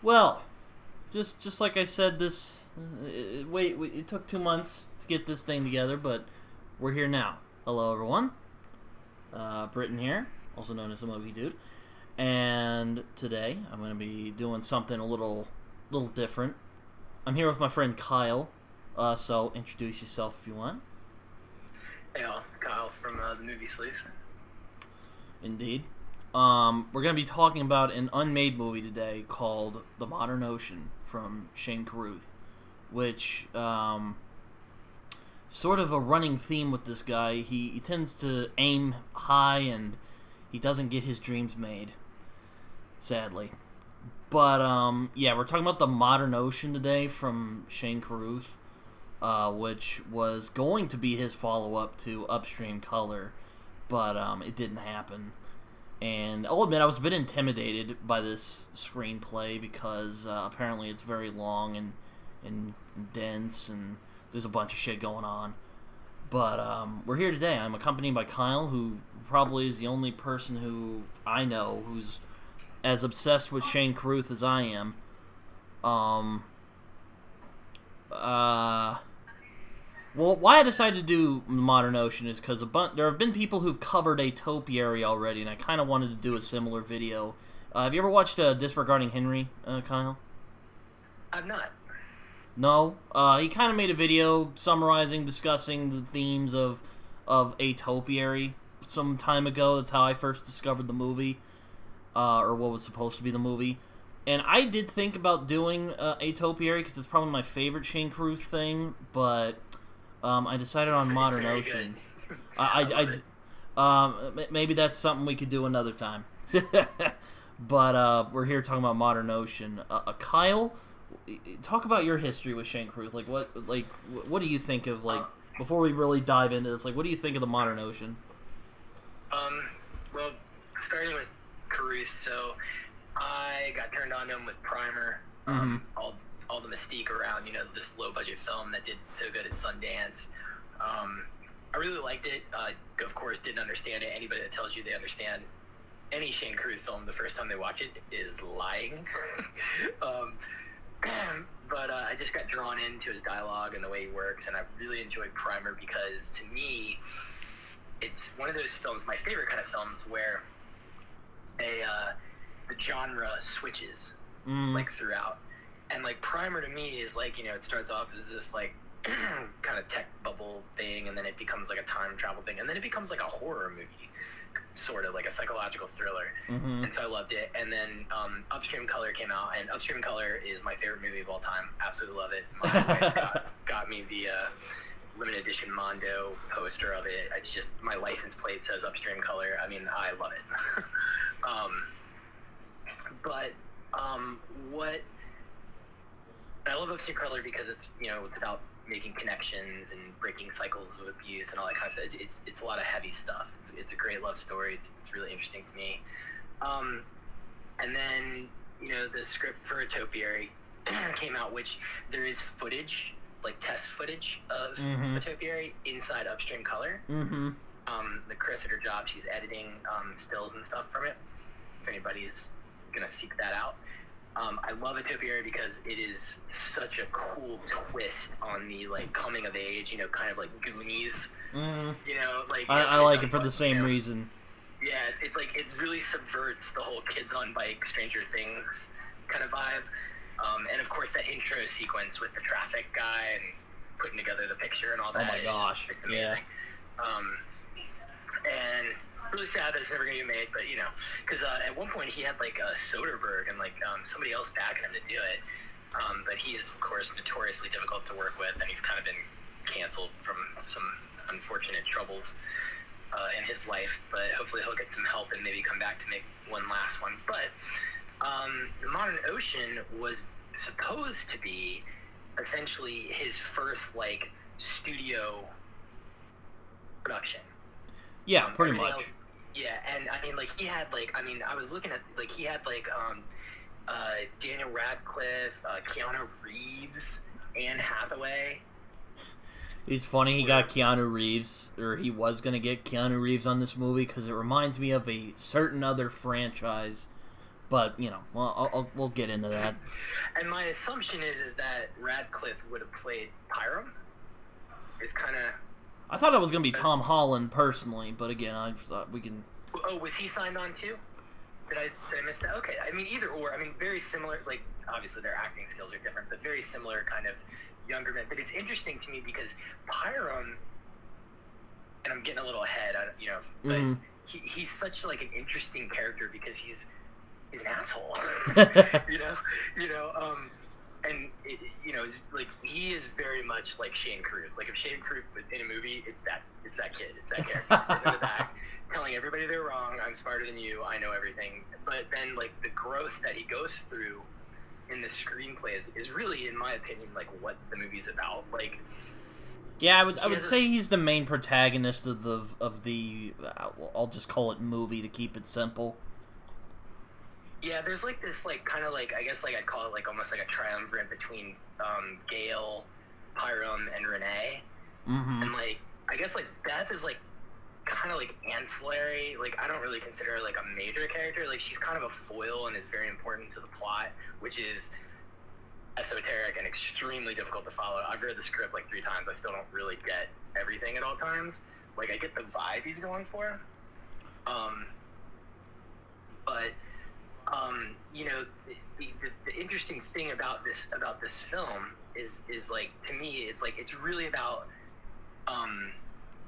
Well, just like I said, it took 2 months to get this thing together, but we're here now. Hello, everyone. Britton here, also known as the Movie Dude, and today I'm going to be doing something a little different. I'm here with my friend Kyle. So introduce yourself if you want. Hey all, it's Kyle from the Movie Sleuth. Indeed. We're going to be talking about an unmade movie today called The Modern Ocean from Shane Carruth, which, sort of a running theme with this guy. He tends to aim high and he doesn't get his dreams made, sadly. But, yeah, we're talking about The Modern Ocean today from Shane Carruth, which was going to be his follow-up to Upstream Color, but it didn't happen. And I'll admit I was a bit intimidated by this screenplay because apparently it's very long and dense and there's a bunch of shit going on. But we're here today. I'm accompanied by Kyle, who probably is the only person who I know who's as obsessed with Shane Carruth as I am. Well, why I decided to do Modern Ocean is because there have been people who've covered A Topiary already, and I kind of wanted to do a similar video. Have you ever watched Disregarding Henry, Kyle? I've not. No? He kind of made a video summarizing, discussing the themes of A Topiary some time ago. That's how I first discovered the movie, or what was supposed to be the movie. And I did think about doing A Topiary because it's probably my favorite Shane Carruth thing, but I decided on Modern Ocean. Maybe that's something we could do another time. But we're here talking about Modern Ocean. Kyle, talk about your history with Shane Carruth. What do you think of before we really dive into this? What do you think of the Modern Ocean? Well, starting with Carruth, so I got turned on to him with Primer. All the mystique around, this low-budget film that did so good at Sundance. I really liked it. Of course, didn't understand it. Anybody that tells you they understand any Shane Carruth film the first time they watch it is lying. But I just got drawn into his dialogue and the way he works, and I really enjoyed Primer because, to me, it's one of those films, my favorite kind of films, where the genre switches, throughout. And, Primer to me is, it starts off as this, kind of tech bubble thing, and then it becomes, a time travel thing, and then it becomes, a horror movie, sort of, a psychological thriller. And so I loved it. And then Upstream Color came out, and Upstream Color is my favorite movie of all time. Absolutely love it. My wife got me the limited edition Mondo poster of it. It's just, my license plate says Upstream Color. I mean, I love it. I love Upstream Color because it's about making connections and breaking cycles of abuse and all that kind of stuff. It's a lot of heavy stuff. It's a great love story. It's really interesting to me. And then the script for A Topiary came out, which there is footage, test footage of A Topiary inside Upstream Color. The Chris at her job, she's editing stills and stuff from it. If anybody is gonna seek that out. I love A Topiary because it is such a cool twist on the coming of age, kind of like Goonies. I like it for the same reason. Yeah, it's it really subverts the whole kids on bike, Stranger Things kind of vibe. And of course that intro sequence with the traffic guy and putting together the picture and all that. Oh my gosh, it's amazing. Yeah. And really sad that it's never going to be made, but because at one point he had a Soderbergh and somebody else backing him to do it, but he's of course notoriously difficult to work with, and he's kind of been canceled from some unfortunate troubles in his life, but hopefully he'll get some help and maybe come back to make one last one. But The Modern Ocean was supposed to be essentially his first studio production. Yeah, pretty much. Yeah, and I mean, he had I was looking at he had Daniel Radcliffe, Keanu Reeves, Anne Hathaway. It's funny he got Keanu Reeves, or he was going to get Keanu Reeves on this movie, because it reminds me of a certain other franchise But, you know, well, we'll get into that. And my assumption is that Radcliffe would have played Pyram. It's kind of... I thought it was going to be Tom Holland, personally, but again, I thought we can... Oh, was he signed on too? Did I miss that? Okay, I mean, either or. I mean, very similar, like, obviously their acting skills are different, but very similar kind of younger men. But it's interesting to me because Pyram, and I'm getting a little ahead, but he's such, like, an interesting character because he's an asshole, and like he is very much like Shane Carruth. Like if Shane Carruth was in a movie, it's that kid, it's that character sitting in the back, telling everybody they're wrong. I'm smarter than you. I know everything. But then like the growth that he goes through in the screenplay is really, in my opinion, like what the movie's about. Like, yeah, I would say he's the main protagonist of the I'll just call it movie to keep it simple. Yeah, there's like this like kind of like I guess like I'd call it like almost like a triumvirate between Gale, Pyram, and Renee. And like I guess like Beth is like kind of like ancillary. Like I don't really consider her like a major character. Like she's kind of a foil and is very important to the plot, which is esoteric and extremely difficult to follow. I've read the script like 3 times. I still don't really get everything at all times. Like I get the vibe he's going for, but the interesting thing about this film is like to me it's really about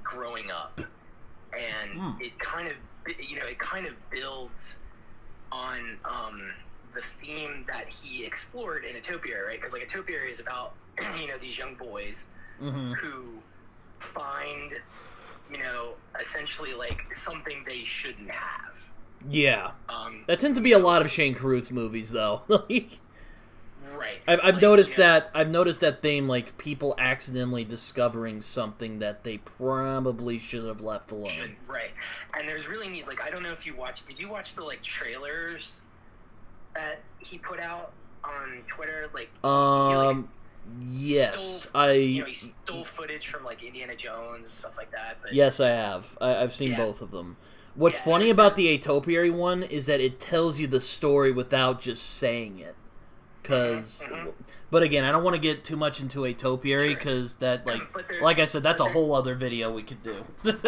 growing up, and it kind of builds on the theme that he explored in A Topiary, right? Because like A Topiary is about these young boys who find essentially like something they shouldn't have. Yeah, that tends to be a lot of Shane Carruth's movies, though. Right. I've noticed that. I've noticed that theme, like people accidentally discovering something that they probably should have left alone. Right. And there's really neat. Like I don't know if you watched. Did you watch the like trailers that he put out on Twitter? Like yes, he stole footage from like Indiana Jones and stuff like that. But, yes, I have. I've seen both of them. What's funny about the A Topiary one is that it tells you the story without just saying it. But again, I don't want to get too much into A Topiary because that, like I said, that's a whole other video we could do. But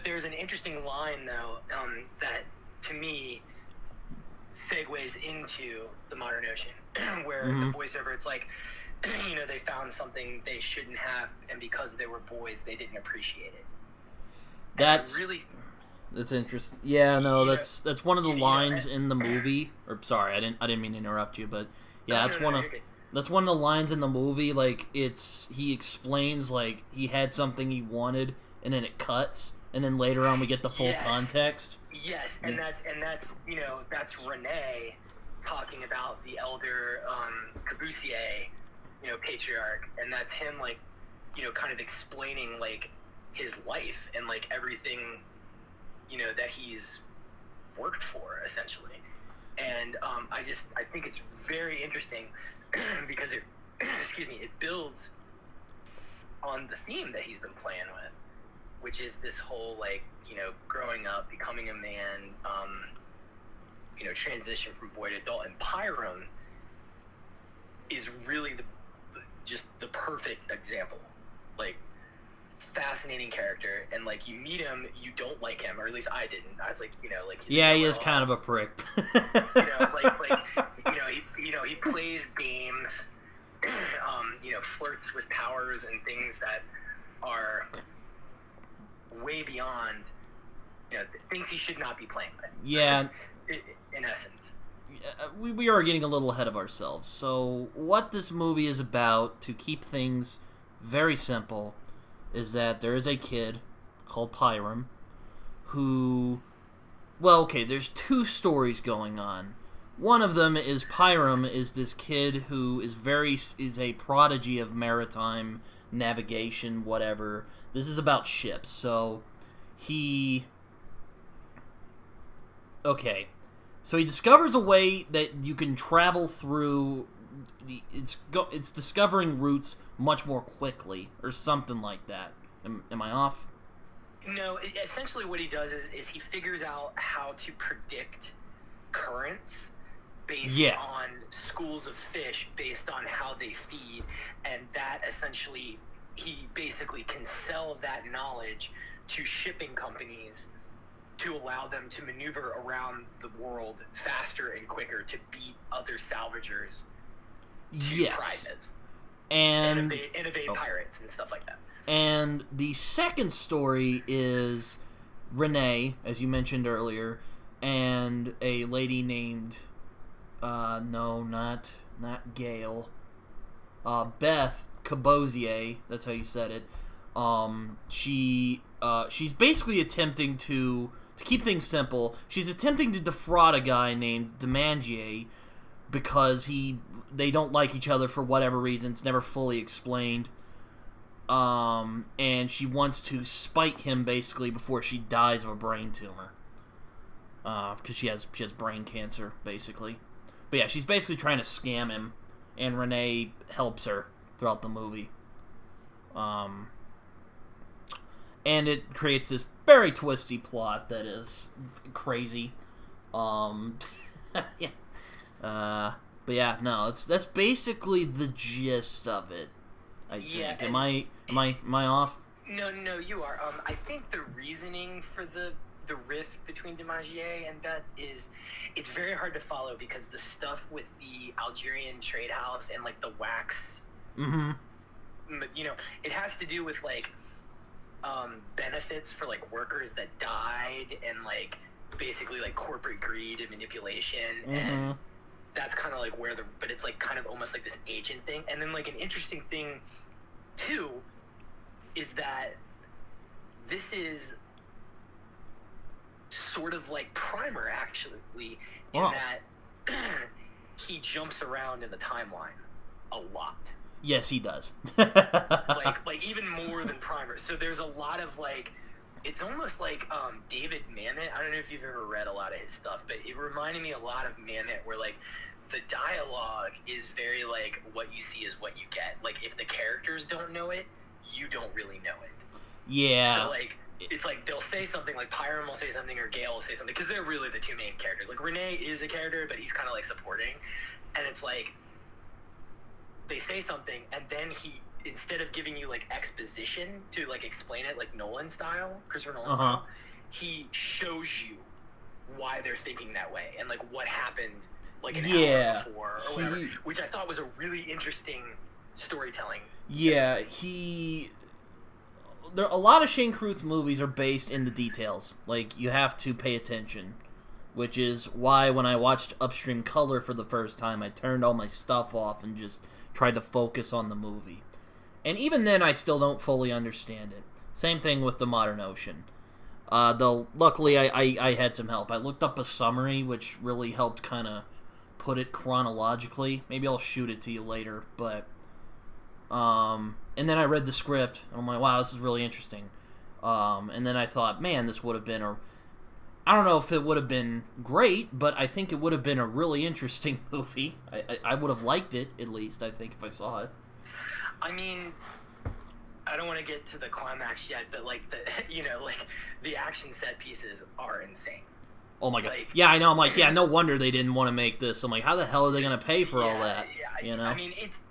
there's an interesting line though that to me segues into the modern ocean, where the voiceover, it's like, they found something they shouldn't have, and because they were boys, they didn't appreciate it. That's really. That's interesting. Yeah, no, that's one of the lines in the movie. Or sorry, I didn't mean to interrupt you, but yeah, that's one of the lines in the movie. Like he explains like he had something he wanted, and then it cuts, and then later on we get the full context. Yes, and that's that's Renee talking about the elder Cabusier, patriarch, and that's him like kind of explaining like his life and like everything that he's worked for, essentially. And I think it's very interesting because it builds on the theme that he's been playing with, which is this whole like growing up, becoming a man, transition from boy to adult. And Pyram is really the perfect example. Like, fascinating character, and like you meet him, you don't like him, or at least I didn't. I was like, he is kind of a prick. He plays games, flirts with powers and things that are way beyond, things he should not be playing with. Yeah. In essence. We are getting a little ahead of ourselves. So what this movie is about, to keep things very simple, is that there is a kid called Pyram who... Well, okay, there's 2 stories going on. One of them is Pyram is this kid who is a prodigy of maritime navigation, whatever. This is about ships, so he... Okay, so he discovers a way that you can travel through... It's discovering routes much more quickly, or something like that. Am I off? No, essentially what he does is he figures out how to predict currents based on schools of fish, based on how they feed, and that essentially he basically can sell that knowledge to shipping companies to allow them to maneuver around the world faster and quicker to beat other salvagers to prizes and evade pirates and stuff like that. And the second story is Renee, as you mentioned earlier, and a lady named not Gail, Beth Cabozier, that's how you said it. She's basically attempting to keep things simple, she's attempting to defraud a guy named Demangier because they don't like each other for whatever reason. It's never fully explained. And she wants to spite him basically before she dies of a brain tumor. Because she has brain cancer, basically. But yeah, she's basically trying to scam him, and Renee helps her throughout the movie. And it creates this very twisty plot that is crazy. Yeah. But yeah, no, that's basically the gist of it, I think. Yeah, Am I off? No, you are. I think the reasoning for the rift between Demangier and Beth is it's very hard to follow because the stuff with the Algerian trade house and like the wax, it has to do with like benefits for like workers that died and like basically like corporate greed and manipulation, and that's kind of like where but it's like kind of almost like this agent thing. And then like an interesting thing too is that this is sort of like Primer actually in that he jumps around in the timeline a lot. Yes, he does. like even more than Primer. So there's a lot of like, it's almost like David Mamet. I don't know if you've ever read a lot of his stuff, but it reminded me a lot of Mamet, where like the dialogue is very like what you see is what you get. Like if the characters don't know it, you don't really know it. Yeah. So like it's like they'll say something, like Pyram will say something or Gale will say something, because they're really the two main characters. Like Renee is a character, but he's kind of like supporting, and it's like they say something, and then he, instead of giving you like exposition to like explain it like Nolan style, Christopher Nolan style, he shows you why they're thinking that way and like what happened like an hour before or whatever, which I thought was a really interesting storytelling. Yeah, a lot of Shane Carruth's movies are based in the details. Like, you have to pay attention, which is why when I watched Upstream Color for the first time, I turned all my stuff off and just tried to focus on the movie. And even then, I still don't fully understand it. Same thing with The Modern Ocean. Though, luckily, I had some help. I looked up a summary, which really helped kind of put it chronologically. Maybe I'll shoot it to you later, but... and then I read the script, and I'm like, wow, this is really interesting. And then I thought, man, this would have been I don't know if it would have been great, but I think it would have been a really interesting movie. I would have liked it, at least, I think, if I saw it. I mean, I don't want to get to the climax yet, but like the action set pieces are insane. Oh my god! Like, yeah, I know. I'm like, yeah, no wonder they didn't want to make this. I'm like, how the hell are they going to pay for all that? Yeah, you know? I mean, it's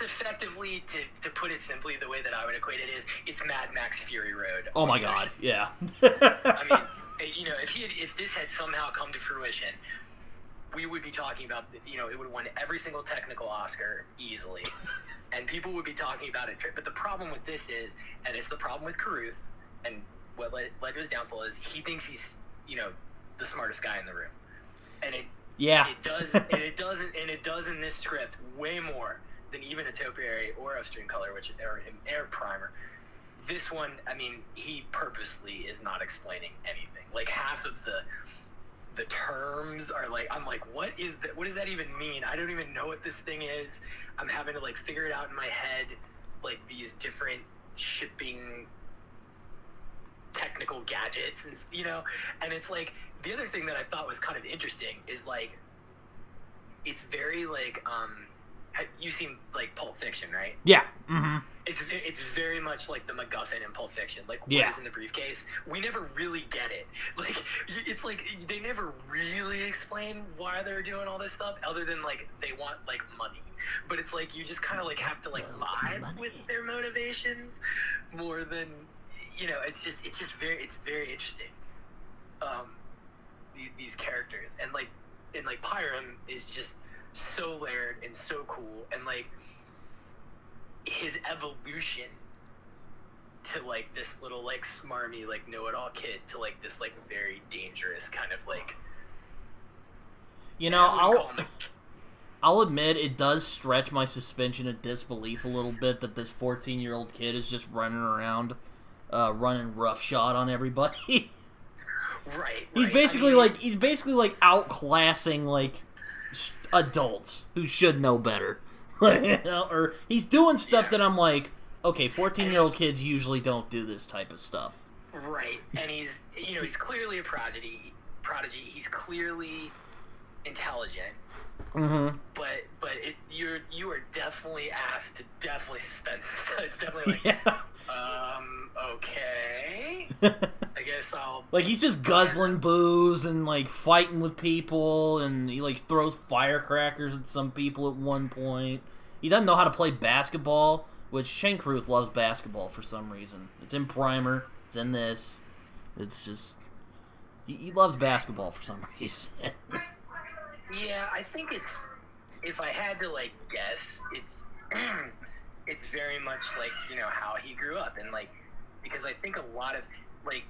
effectively, to put it simply, the way that I would equate it is, it's Mad Max Fury Road. Oh my god! Yeah. I mean, if this had somehow come to fruition, we would be talking about, it would have won every single technical Oscar easily, and people would be talking about it. But the problem with this is, and it's the problem with Carruth, and what led to his downfall is he thinks he's, the smartest guy in the room, and it does in this script way more than even A Topiary or Upstream Color, which are Primer. This one, I mean, he purposely is not explaining anything. Like half of the terms are like, I'm like, what is that? What does that even mean? I don't even know what this thing is. I'm having to like figure it out in my head, like these different shipping technical gadgets, and and it's like, the other thing that I thought was kind of interesting is like, it's very like, you've seen like Pulp Fiction, right? Yeah. Mm-hmm. It's very much like the MacGuffin in Pulp Fiction. Like, what Yeah. is in the briefcase? We never really get it. Like, it's like they never really explain why they're doing all this stuff, other than like they want like money. But it's like you just kind of like have to like vibe with their motivations more than It's very interesting. These characters and like Pyram is just so layered and so cool, and like his evolution to like this little like smarmy like know-it-all kid to like this like very dangerous kind of like I'll admit it does stretch my suspension of disbelief a little bit that this 14-year-old kid is just running around running roughshod on everybody. Right. He's basically outclassing like adults who should know better. Or he's doing stuff that I'm like, okay, 14-year-old kids usually don't do this type of stuff. Right. And he's clearly a prodigy. He's clearly intelligent. Mm-hmm. But you are definitely asked to definitely suspend some stuff. It's definitely like, okay. I guess I'll... Like, he's just guzzling booze and, like, fighting with people, and he, like, throws firecrackers at some people at one point. He doesn't know how to play basketball, which Shane Carruth loves basketball for some reason. It's in Primer. It's in this. It's just... He loves basketball for some reason. Yeah, I think it's... If I had to, like, guess, it's... it's very much, like, how he grew up, and, like... Because I think a lot of, like...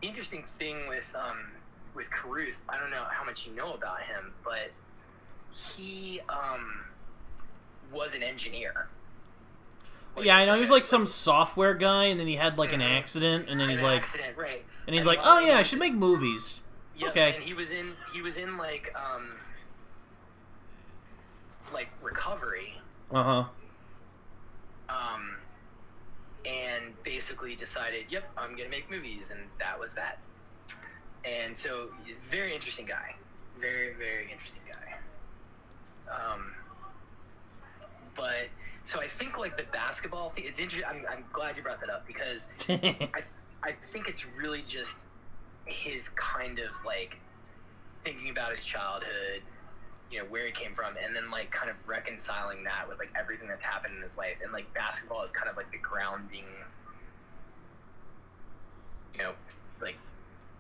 The interesting thing with Carruth, I don't know how much you know about him, but he, was an engineer. Yeah, I know. He was, like, some software guy, and then he had, like, an accident, and then he's like... Right. And he's like, oh, yeah, I should make movies. Yep, okay. And he was in like recovery. Uh-huh. And basically decided, yep, I'm gonna make movies, and that was that. And so he's a very interesting guy. Very, very interesting guy. But so I think like the basketball thing, it's interesting. I'm glad you brought that up, because I think it's really just his kind of like thinking about his childhood, where he came from, and then like kind of reconciling that with like everything that's happened in his life, and like basketball is kind of like the grounding, like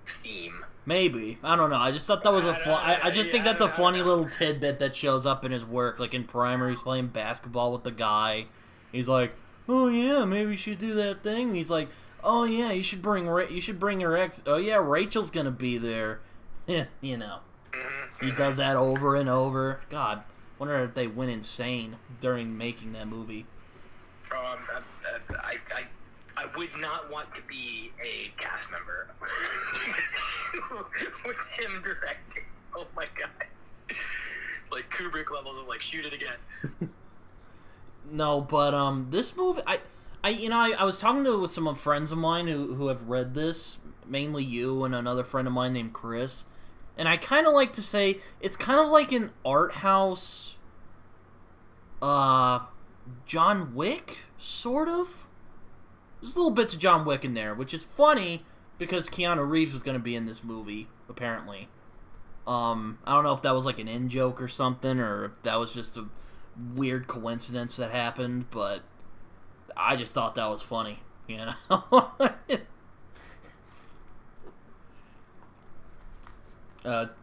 theme. Maybe. I don't know. I just thought that was I just think that's a funny little tidbit that shows up in his work. Like in Primer, he's playing basketball with the guy. He's like, oh yeah, maybe you should do that thing. And he's like, oh yeah, you should bring your ex. Oh yeah, Rachel's gonna be there. Yeah, He does that over and over. God, wonder if they went insane during making that movie. I would not want to be a cast member with him directing. Oh my god, like Kubrick levels of like shoot it again. No, but this movie, I was talking with some friends of mine who have read this, mainly you and another friend of mine named Chris, and I kind of like to say it's kind of like an art house, John Wick, sort of. There's little bits of John Wick in there, which is funny because Keanu Reeves was going to be in this movie, apparently. I don't know if that was like an in-joke or something, or if that was just a weird coincidence that happened, but I just thought that was funny,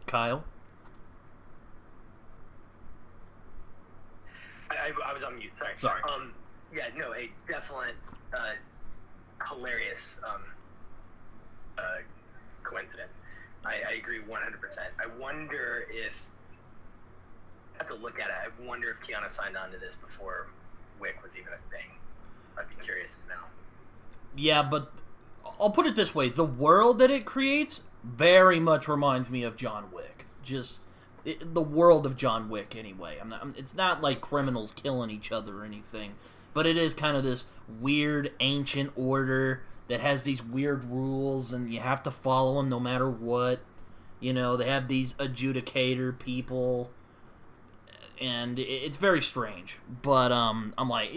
Kyle? I was on mute, sorry. Yeah, no, a definite, hilarious, coincidence. I agree 100%. I wonder if, I have to look at it, I wonder if Keanu signed on to this before Wick was even a thing. I'd be curious to know. Yeah, but I'll put it this way. The world that it creates very much reminds me of John Wick. The world of John Wick, anyway. It's not like criminals killing each other or anything, but it is kind of this weird ancient order that has these weird rules, and you have to follow them no matter what. They have these adjudicator people. and it's very strange. But I'm like,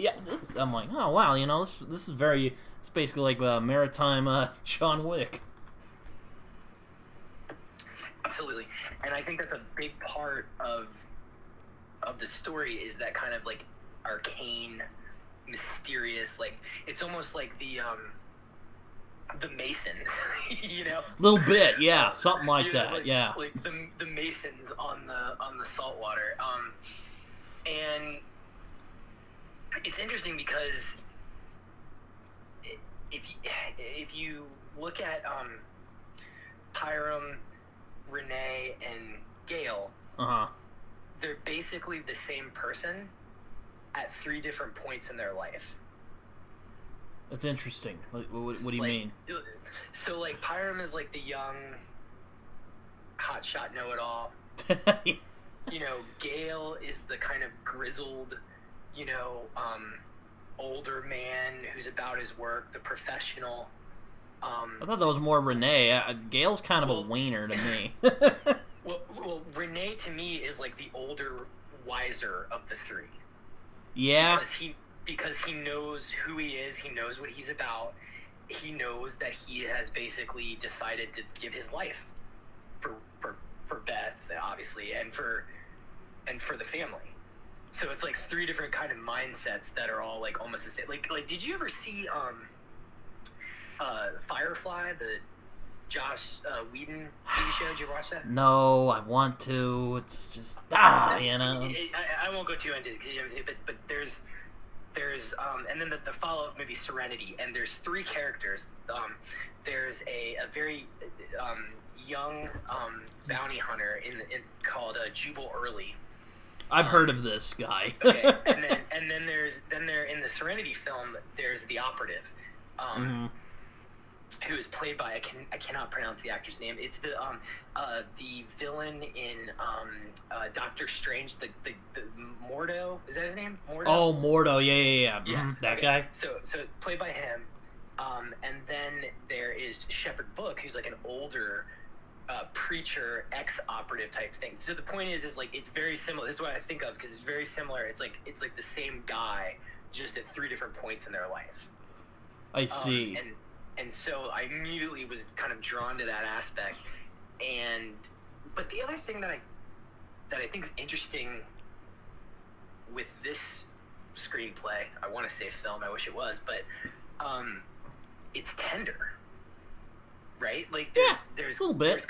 oh wow, this is very. It's basically like maritime John Wick. Absolutely, and I think that's a big part of the story is that kind of like arcane, mysterious, like it's almost like the Masons, Little bit, yeah, something like that, like, yeah. like the Masons on the saltwater, and it's interesting because if you look at Pyram, Renee, and Gale, they're basically the same person at 3 different points in their life. That's interesting. What do you mean? So, like, Pyram is like the young, hotshot know-it-all. Gale is the kind of grizzled, older man who's about his work, the professional. I thought that was more Renee. Gale's kind of a wiener to me. Well, Renee to me is like the older, wiser of the 3. Yeah. Because he knows who he is, he knows what he's about, he knows that he has basically decided to give his life for Beth, obviously, and for the family. So it's like 3 different kind of mindsets that are all like almost the same. Like did you ever see Firefly, the Josh Whedon TV show? Did you watch that? No, I want to. It's just I won't go too into it, but there's and then the follow-up movie Serenity, and there's 3 characters. There's a very young bounty hunter called Jubal Early. I've heard of this guy. Okay, and then there in the Serenity film there's the operative, who is played by I cannot pronounce the actor's name. It's the villain in Doctor Strange, the Mordo, is that his name? Mordo? Oh, Mordo, yeah. That guy. So played by him, and then there is Shepard Book, who's like an older preacher, ex-operative type thing. So the point is like it's very similar. This is what I think of because it's very similar. It's like the same guy, just at 3 different points in their life. I see. And so I immediately was kind of drawn to that aspect. But the other thing that I think is interesting with this screenplay, I want to say film, I wish it was, but it's tender, right? Like there's a little bit.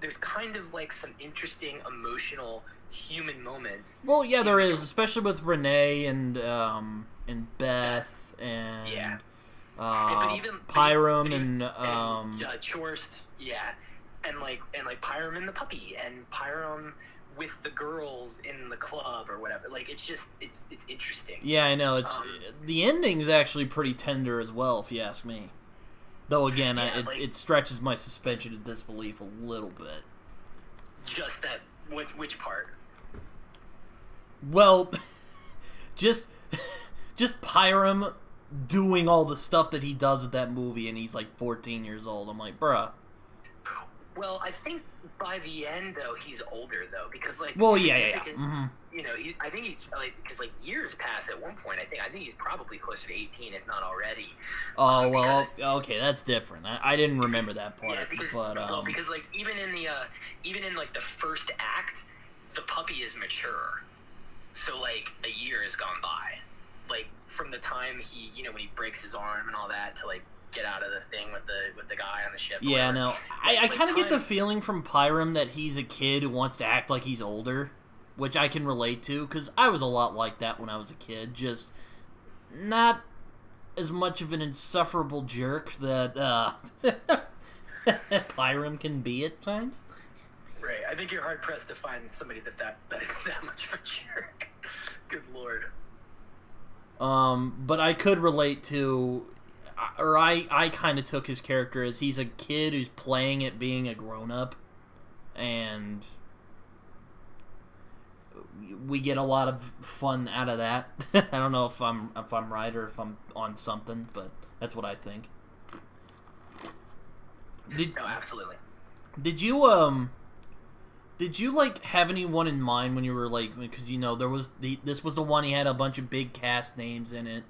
There's kind of like some interesting emotional human moments. Well, yeah, there is, especially with Renee and Beth and but even Pyram and Chorst, and like Pyram and the puppy, and Pyram with the girls in the club or whatever. Like it's interesting. Yeah, I know. It's the ending's actually pretty tender as well, if you ask me. Though again, it stretches my suspension of disbelief a little bit. Just that, which part? Well, just Pyram doing all the stuff that he does with that movie, and he's like 14 years old. I'm like, bruh. Well, I think by the end though he's older though, because like. Well, yeah. I think he's like, because like years pass at one point. I think he's probably closer to 18, if not already. Oh well, okay, that's different. I didn't remember that part. Yeah, because like even in like the first act, the puppy is mature, so like a year has gone by, like from the time he when he breaks his arm and all that to like get out of the thing with the guy on the ship. Yeah, no, I kind of get the feeling from Pyram that he's a kid who wants to act like he's older, which I can relate to, because I was a lot like that when I was a kid, just not as much of an insufferable jerk that Pyram can be at times. Right, I think you're hard-pressed to find somebody that is that much of a jerk. Good lord. But I could relate to, or I kind of took his character as he's a kid who's playing at being a grown-up, and we get a lot of fun out of that. I don't know if I'm right or if I'm on something, but that's what I think. No, absolutely. Did you Did you like have anyone in mind when you were like, because this was the one he had a bunch of big cast names in it.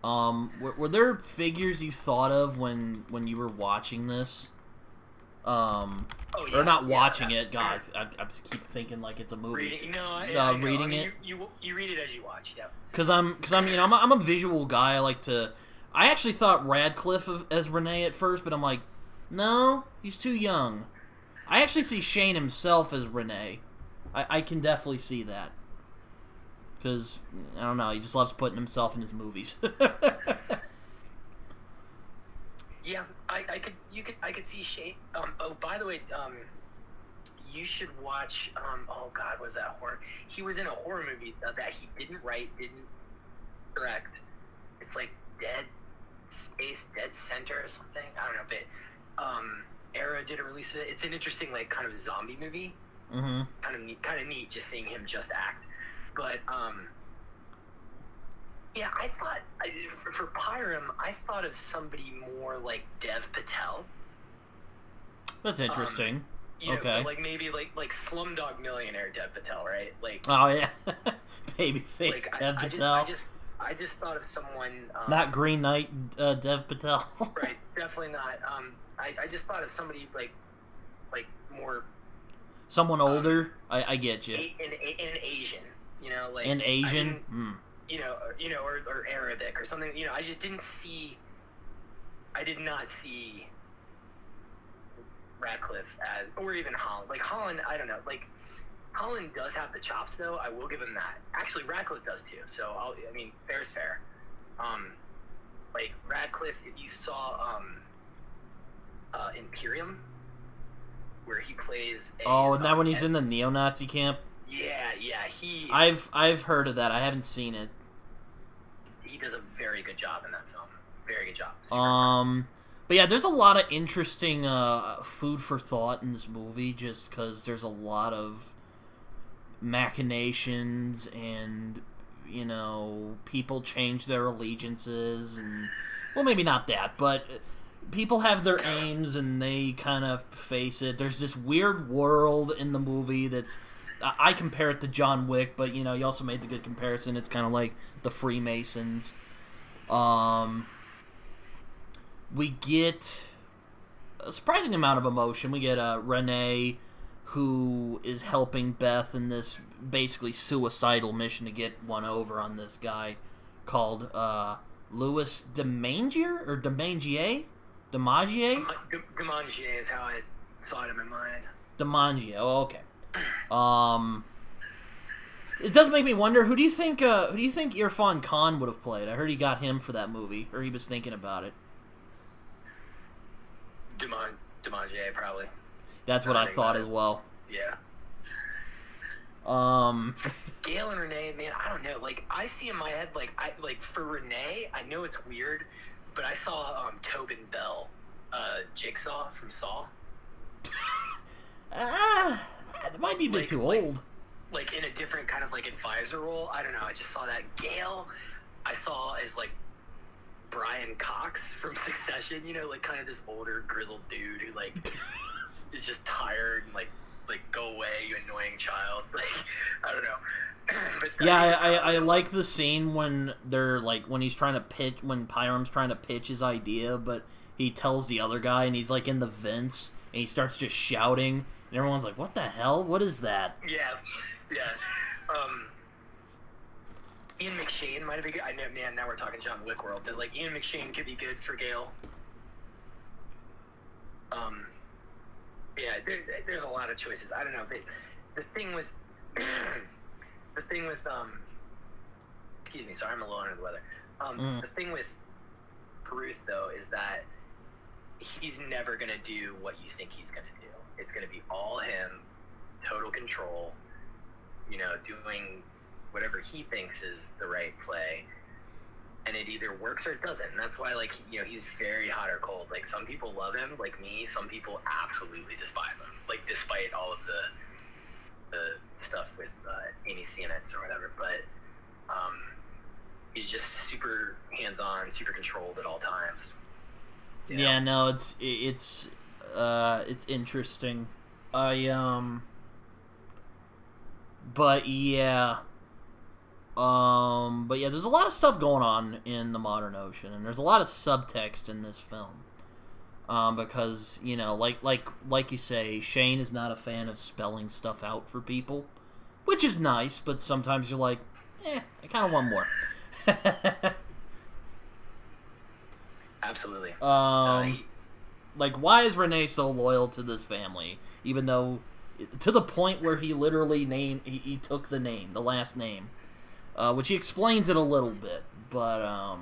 Were there figures you thought of when you were watching this? Or not watching it. God, I just keep thinking like it's a movie. Reading it. You read it as you watch. Yeah. Because I'm a visual guy. I actually thought Radcliffe as Renee at first, but I'm like, no, he's too young. I actually see Shane himself as Renee. I can definitely see that. Because, I don't know, he just loves putting himself in his movies. Yeah, I could see Shane. By the way, you should watch. Oh God, was that horror? He was in a horror movie that he didn't write, didn't direct. It's like Dead Center or something. I don't know, but Era did a release of it. It's an interesting, like, kind of zombie movie. Mm-hmm. Kind of neat, just seeing him just act. But yeah, I thought for Pyram, I thought of somebody more like Dev Patel. That's interesting. Okay. Like maybe like Slumdog Millionaire Dev Patel, right? Like. Oh yeah, babyface like, Dev Patel. I just thought of someone. Not Green Knight Dev Patel. Right, definitely not. I just thought of somebody like more. Someone older. I get you. An Asian, like an Asian. Or Arabic or something. I just didn't see. I did not see Radcliffe as, or even Holland. Like Holland, I don't know. Like Holland does have the chops, though. I will give him that. Actually, Radcliffe does too. So fair's fair. Like Radcliffe, if you saw Imperium, where he plays. And that when he's in the neo-Nazi camp. Yeah. I've heard of that. I haven't seen it. He does a very good job in that film. Very good job. Super but yeah, there's a lot of interesting food for thought in this movie, just because there's a lot of machinations and people change their allegiances and maybe not that, but people have their aims and they kind of face it. There's this weird world in the movie that's. I compare it to John Wick, but you also made the good comparison. It's kind of like the Freemasons. We get a surprising amount of emotion. We get Renee, who is helping Beth in this basically suicidal mission to get one over on this guy called Louis Demangier or Demangier? Demagier? Demangier is how I saw it in my mind. Demangier. Oh, okay. It does make me wonder, who do you think Irfan Khan would have played? I heard he got him for that movie, or he was thinking about it. Demangier, probably. That's what I thought as well. Yeah. Gail and Renee, man, I don't know. Like, I see in my head, for Renee, I know it's weird, but I saw Tobin Bell, Jigsaw from Saw. It might be a bit too old. Like in a different kind of advisor role. I don't know. I just saw that. Gale, I saw as Brian Cox from Succession. Kind of this older grizzled dude who is just tired and go away, you annoying child. I don't know. But I like the scene when they're when he's trying to pitch, when Pyram's trying to pitch his idea, but he tells the other guy and he's in the vents and he starts just shouting. And everyone's like, what the hell? What is that? Yeah. Ian McShane might have been good. I know, man, now we're talking John Wick world, but Ian McShane could be good for Gale. Yeah, there's a lot of choices. I don't know. The thing with excuse me, sorry, I'm a little under the weather. The thing with Carruth, though, is that he's never going to do what you think he's going to do. It's going to be all him, total control, doing whatever he thinks is the right play, and it either works or it doesn't. And that's why, he's very hot or cold. Some people love him, like me. Some people absolutely despise him, despite all of the stuff with Amy Siemetz or whatever. But he's just super hands-on, super controlled at all times. Yeah, no, it's interesting. I but yeah. But yeah, there's a lot of stuff going on in the modern ocean, and there's a lot of subtext in this film. Because you know, like you say, Shane is not a fan of spelling stuff out for people, which is nice. But sometimes you're like, I kind of want more. Absolutely. Like, why is Renee so loyal to this family, even though, to the point where he literally he took the name, the last name, which he explains it a little bit, but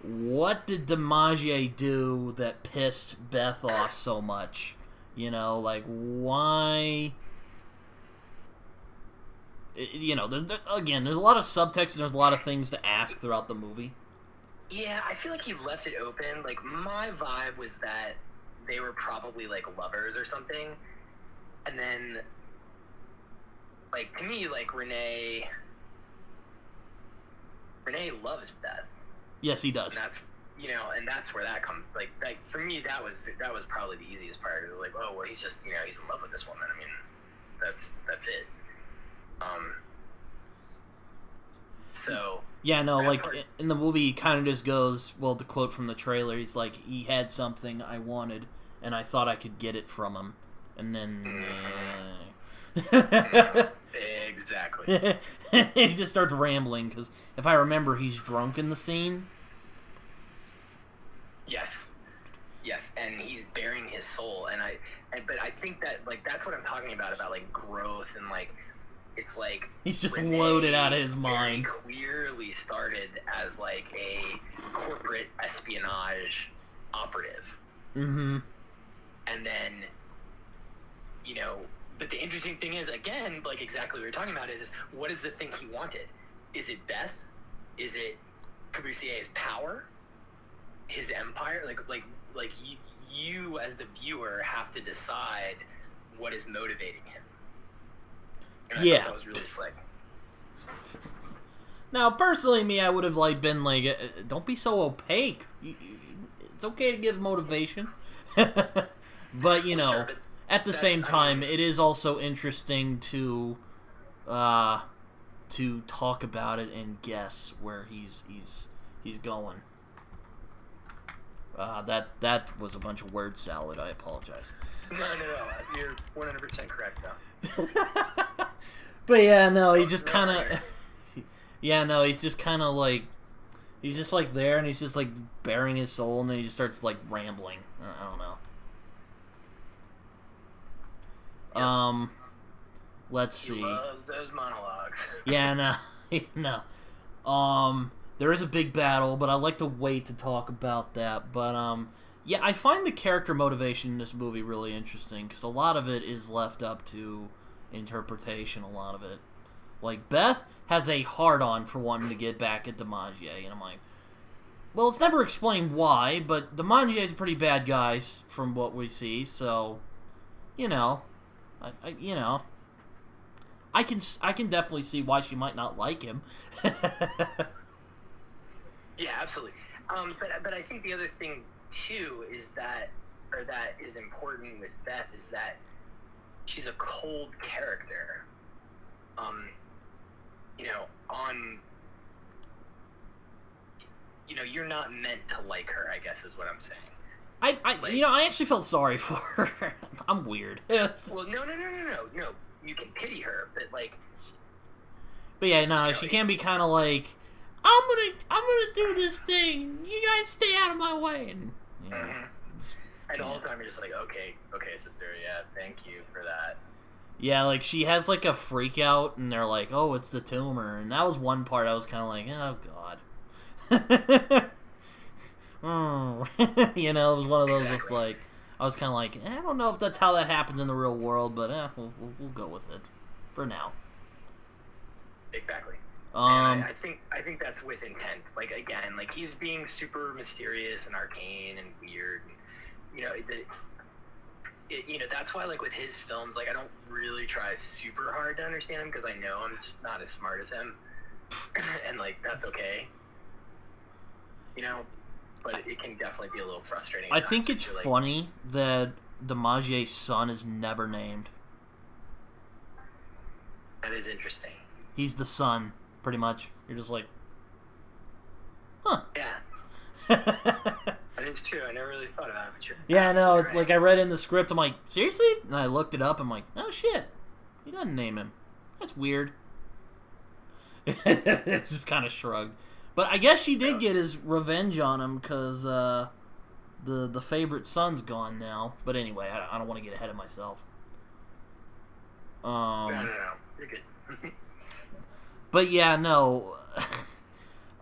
what did DiMaggio do that pissed Beth off so much? You know, like, why? You know, there's a lot of subtext and there's a lot of things to ask throughout the movie. Yeah, I feel like he left it open. Like, my vibe was that they were probably, like, lovers or something. And then, like, to me, like, Renee loves Beth. Yes, he does. And that's, you know, and that's where that comes. Like, for me, that was probably the easiest part. It was like, oh, well, he's just, you know, he's in love with this woman. I mean, that's it. So yeah, no, like in the movie, he kind of just goes, well, to quote from the trailer, he's like, he had something I wanted, and I thought I could get it from him, and then exactly. He just starts rambling because if I remember, he's drunk in the scene. Yes, and he's bearing his soul, but I think that, like, that's what I'm talking about like growth and like. It's like he's just loaded out of his mind. Clearly started as like a corporate espionage operative. Mm-hmm. And then, you know, but the interesting thing is, again, like exactly what you're talking about is what is the thing he wanted? Is it Beth? Is it Cabricier's power? His empire? Like you as the viewer have to decide what is motivating him. And I thought that was really slick. Now, personally, me, I would have been like, don't be so opaque. It's okay to give motivation, but you know, sure, at the same time, it is also interesting to talk about it and guess where he's going. That was a bunch of word salad. I apologize. No, you're 100% correct though. But yeah, no, he just kind of... Yeah, no, he's just kind of like... He's just like there, and he's just like bearing his soul, and then he just starts like rambling. I don't know. Yep. Let's see. He loves those monologues. Yeah, no. There is a big battle, but I'd like to wait to talk about that. But, yeah, I find the character motivation in this movie really interesting, because a lot of it is left up to interpretation, a lot of it. Like, Beth has a hard-on for wanting to get back at DiMaggio, and I'm like, well, it's never explained why, but DiMaggio's a pretty bad guy from what we see, so, you know, I can definitely see why she might not like him. Yeah, absolutely. But I think the other thing too is that is important with Beth is that she's a cold character. You're not meant to like her, I guess is what I'm saying. I actually felt sorry for her. I'm weird. Yes. Well, no. You can pity her, but like. But yeah, no, she can be kind of like, I'm gonna do this thing. You guys stay out of my way. And and all the time you're just like, okay, sister, yeah, thank you for that. Yeah, like she has like a freak out, and they're like, oh, it's the tumor, and that was one part I was kind of like, oh god. You know, it was one of those. Exactly. Like I was kind of like, I don't know if that's how that happens in the real world, but we'll go with it for now. Exactly. And I think that's with intent. Like again, like he's being super mysterious and arcane and weird. And, that's why like with his films, like I don't really try super hard to understand him because I know I'm just not as smart as him, and like that's okay. but it can definitely be a little frustrating. I think it's funny that DiMaggio's son is never named. That is interesting. He's the son, pretty much. You're just like, huh. Yeah. That is true. I never really thought about it. But yeah, I know. It's like I read in the script. I'm like, seriously? And I looked it up. I'm like, oh shit, he doesn't name him. That's weird. It's just kind of shrugged. But I guess she did get his revenge on him because the favorite son's gone now. But anyway, I don't want to get ahead of myself. No. You're good. But yeah, no.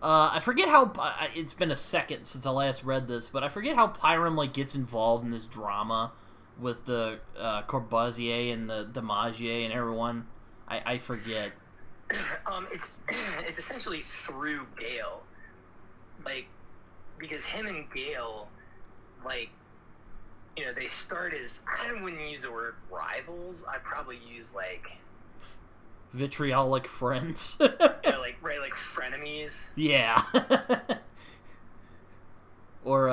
I forget how it's been a second since I last read this, but I forget how Pyram like gets involved in this drama with the Corbusier and the DiMaggio and everyone. I forget. It's essentially through Gale, like, because him and Gale, like, you know, they start as, I wouldn't use the word rivals. I'd probably use like vitriolic friends. Yeah, like frenemies. Yeah. Or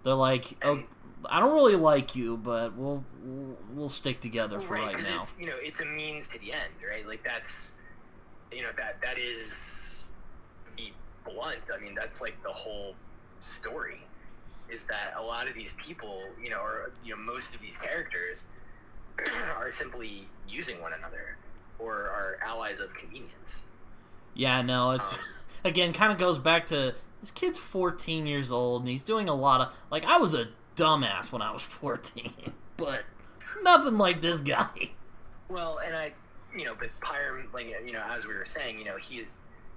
they're like, oh, I don't really like you, but we'll stick together for right now. It's, you know, it's a means to the end, right? Like that's, you know, that is, to be blunt, I mean, that's like the whole story, is that a lot of these people, you know, or, you know, most of these characters are simply using one another or are allies of convenience. Yeah, no, it's again kind of goes back to this kid's 14 years old and he's doing a lot of, like, I was a dumbass when I was 14, but nothing like this guy. Well, and you know, but Pyram, like, you know, as we were saying, you know, he is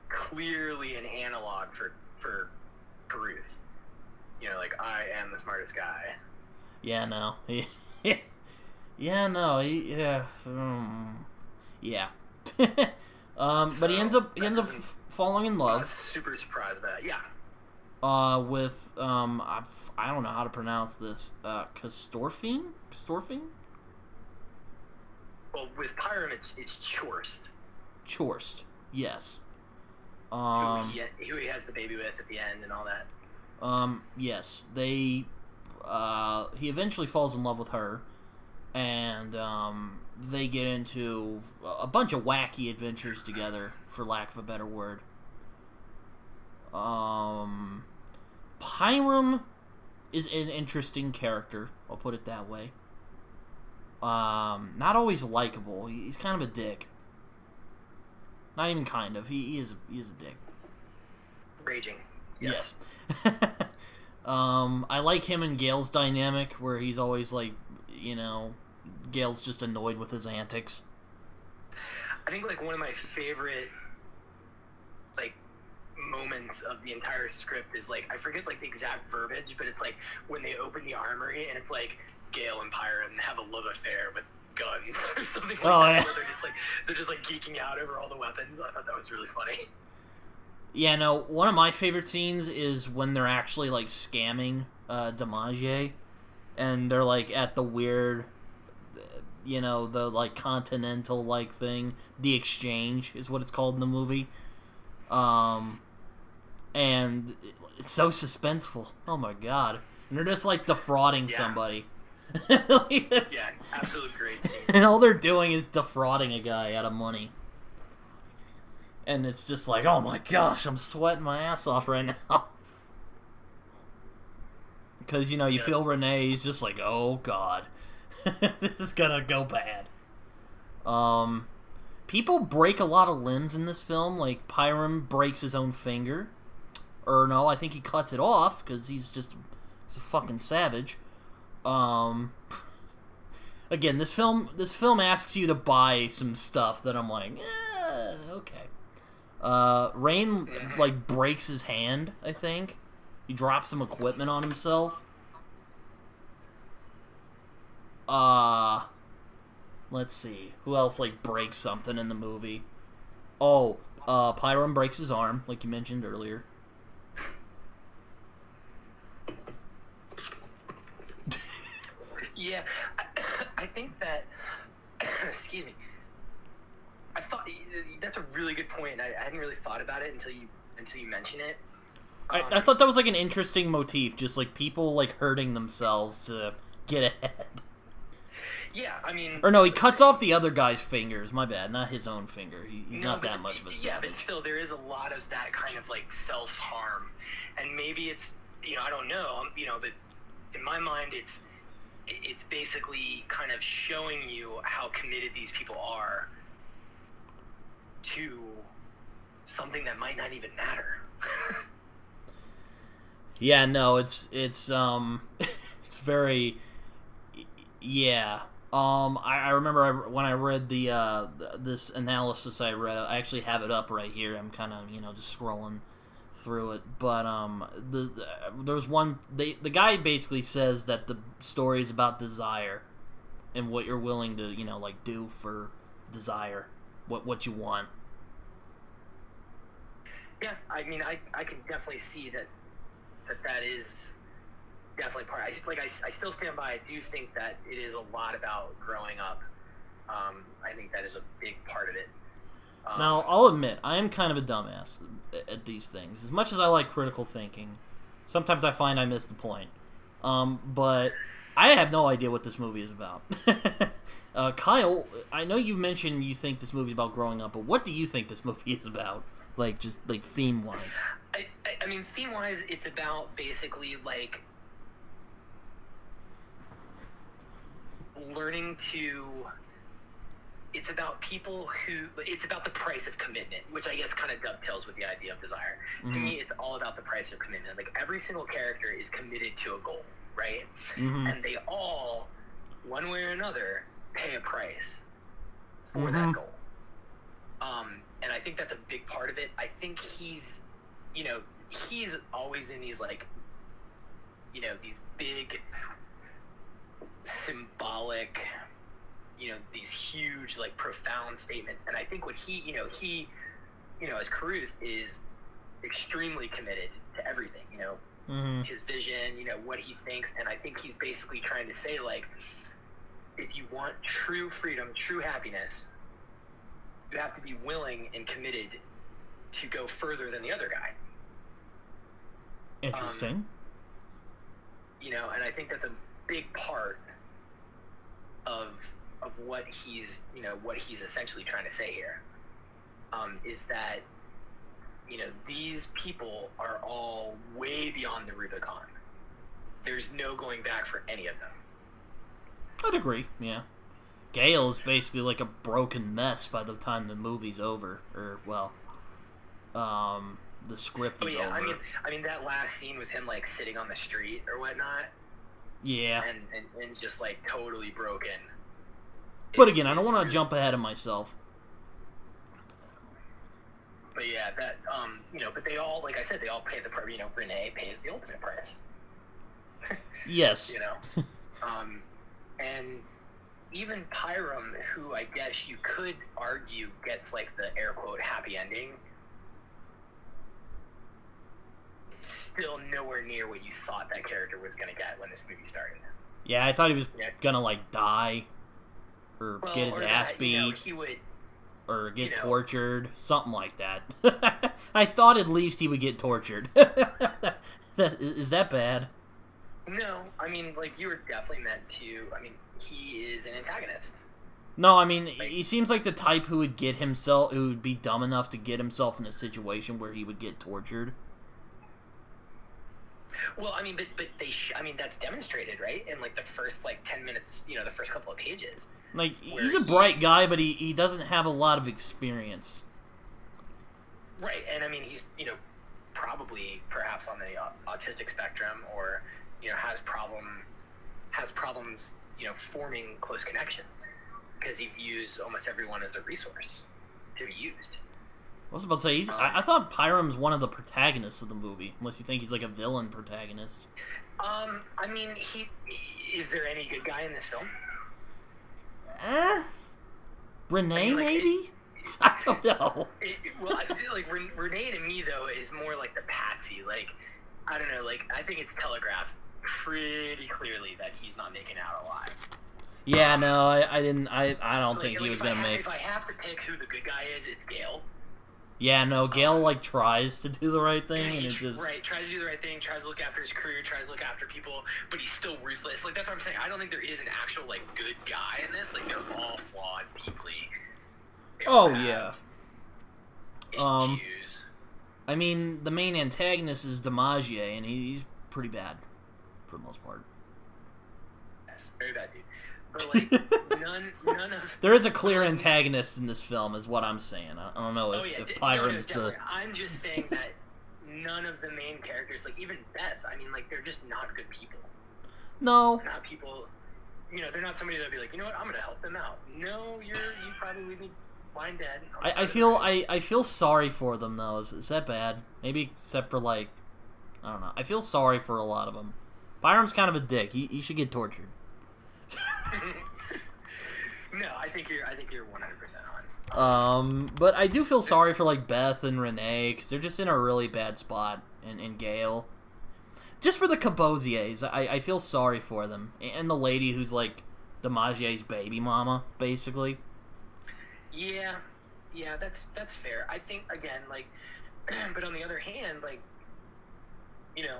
clearly an analog for Carruth. You know, like, I am the smartest guy. Yeah, no. Yeah, no. Yeah. But he ends up falling in love. I'm super surprised by that. Yeah. With I don't know how to pronounce this. Castorphine? Well, with Pyram, it's Chorst. Chorst, yes. Who he has the baby with at the end and all that. Yes, they. He eventually falls in love with her, and they get into a bunch of wacky adventures together, for lack of a better word. Pyram is an interesting character, I'll put it that way. Not always likable. He's kind of a dick. Not even kind of. He is a dick. Raging. Yes. I like him and Gale's dynamic, where he's always like, you know, Gale's just annoyed with his antics. I think like one of my favorite like moments of the entire script is like, I forget like the exact verbiage, but it's like when they open the armory and it's like Gale and Pyram have a love affair with guns or something like that. Yeah. Where they're just like geeking out over all the weapons. I thought that was really funny. Yeah, no, one of my favorite scenes is when they're actually like scamming DiMaggio, and they're like at the weird, you know, the like continental like thing. The Exchange is what it's called in the movie. And it's so suspenseful. Oh my god. And they're just like defrauding somebody. Like, yeah, absolute great scene. And all they're doing is defrauding a guy out of money. And it's just like, oh my gosh, I'm sweating my ass off right now. Because, you know, you feel Renee's just like, oh god. This is gonna go bad. People break a lot of limbs in this film. Like, Pyram breaks his own finger. Or no, I think he cuts it off, because he's a fucking savage. Again, this film asks you to buy some stuff that I'm like, okay. Rain, like, breaks his hand, I think. He drops some equipment on himself. Let's see. Who else, like, breaks something in the movie? Oh, Pyram breaks his arm, like you mentioned earlier. Yeah, I think that, excuse me, I thought that's a really good point. I hadn't really thought about it until you mention it. I thought that was like an interesting motif, just like people like hurting themselves to get ahead. Yeah, I mean... Or no, he cuts off the other guy's fingers. My bad, not his own finger. He's not that much of a savage. Yeah, but still, there is a lot of that kind of, like, self-harm. And maybe it's, I don't know, but in my mind, it's basically kind of showing you how committed these people are to something that might not even matter. Yeah, no, it's it's very... Yeah. I remember when I read the this analysis I read, I actually have it up right here. I'm kind of just scrolling through it, but there was one. The guy basically says that the story is about desire and what you're willing to like do for desire, what you want. Yeah, I mean, I can definitely see that is. Definitely part. I still stand by. I do think that it is a lot about growing up. I think that is a big part of it. Now, I'll admit, I am kind of a dumbass at these things. As much as I like critical thinking, sometimes I find I miss the point. But I have no idea what this movie is about. Kyle, I know you mentioned you think this movie is about growing up, but what do you think this movie is about? Like, just like theme-wise. I mean, theme-wise, it's about basically like learning to... It's about people who... It's about the price of commitment, which I guess kind of dovetails with the idea of desire. Mm-hmm. To me, it's all about the price of commitment. Like, every single character is committed to a goal, right? Mm-hmm. And they all, one way or another, pay a price for that goal. And I think that's a big part of it. I think he's always in these, like, these big... symbolic, these huge, like, profound statements. And I think what he as Carruth is extremely committed to everything, mm-hmm. his vision, what he thinks. And I think he's basically trying to say, like, if you want true freedom, true happiness, you have to be willing and committed to go further than the other guy. Interesting. And I think that's a big part of what he's essentially trying to say here, is that these people are all way beyond the Rubicon. There's no going back for any of them. I'd agree. Yeah, Gale is basically like a broken mess by the time the movie's over, or the script is over. I mean that last scene with him like sitting on the street or whatnot. Yeah. And just, like, totally broken. But again, I don't want to jump ahead of myself. But yeah, that, but they all, like I said, they all pay the price. Renee pays the ultimate price. Yes. And even Pyram, who I guess you could argue gets, like, the air quote happy ending, still nowhere near what you thought that character was going to get when this movie started. Yeah, I thought he was going to, like, die or get his ass beat he would, or get tortured, something like that. I thought at least he would get tortured. Is that bad? No, I mean, like, you were definitely meant to... I mean, he is an antagonist. No, I mean, he seems like the type who would who would be dumb enough to get himself in a situation where he would get tortured. Well, I mean, but that's demonstrated, right? In, like, the first, like, 10 minutes, the first couple of pages. Like, he's a bright guy, but he doesn't have a lot of experience. Right, and I mean, he's, probably, perhaps on the autistic spectrum, or, has problems, forming close connections, because he views almost everyone as a resource to be used. I was about to say, I thought Pyram's one of the protagonists of the movie, unless you think he's like a villain protagonist. I mean, is there any good guy in this film? Renee, maybe? I don't know. Renee to me, though, is more like the patsy. Like, I don't know, like, I think it's telegraphed pretty clearly that he's not making out alive. Yeah, no, I don't think he was going to make... If I have to pick who the good guy is, it's Gale. Yeah, no, Gale, like, tries to do the right thing, and it just... Right, tries to do the right thing, tries to look after his crew, tries to look after people, but he's still ruthless. Like, that's what I'm saying. I don't think there is an actual, like, good guy in this. Like, they're all flawed deeply. Oh, yeah. Issues. I mean, the main antagonist is DiMaggio, and he's pretty bad, for the most part. Yes, very bad dude. But, like, none of... There is a clear antagonist in this film, is what I'm saying. I don't know if Pyram's the... I'm just saying that none of the main characters, like, even Beth, I mean, like, they're just not good people. No. They're not people... You know, they're not somebody that'll be like, you know what, I'm going to help them out. No, you probably leave me blind dead. I feel sorry for them, though. Is that bad? Maybe except for, like... I don't know. I feel sorry for a lot of them. Byram's kind of a dick. He should get tortured. No, I think you're 100% on. But I do feel sorry for like Beth and Renee because they're just in a really bad spot, and Gale. Just for the Caboziers, I feel sorry for them, and the lady who's like DiMaggio's baby mama, basically. Yeah, that's fair. I think again, like, but on the other hand, like, you know,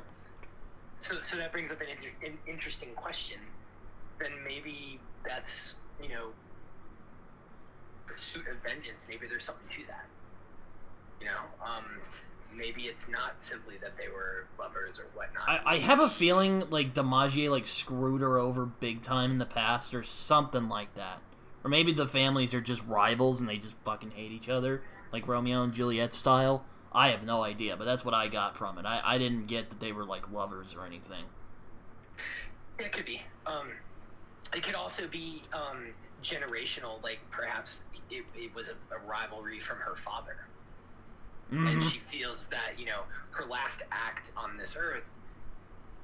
so that brings up an interesting question. Then maybe Beth's, you know, pursuit of vengeance, maybe there's something to that. You know, maybe it's not simply that they were lovers or whatnot. I have a feeling like DiMaggio like screwed her over big time in the past or something like that. Or maybe the families are just rivals and they just fucking hate each other, like Romeo and Juliet style. I have no idea, but that's what I got from it. I didn't get that they were like lovers or anything. It could be. It could also be generational, like perhaps it was a rivalry from her father. Mm-hmm. And she feels that, you know, her last act on this earth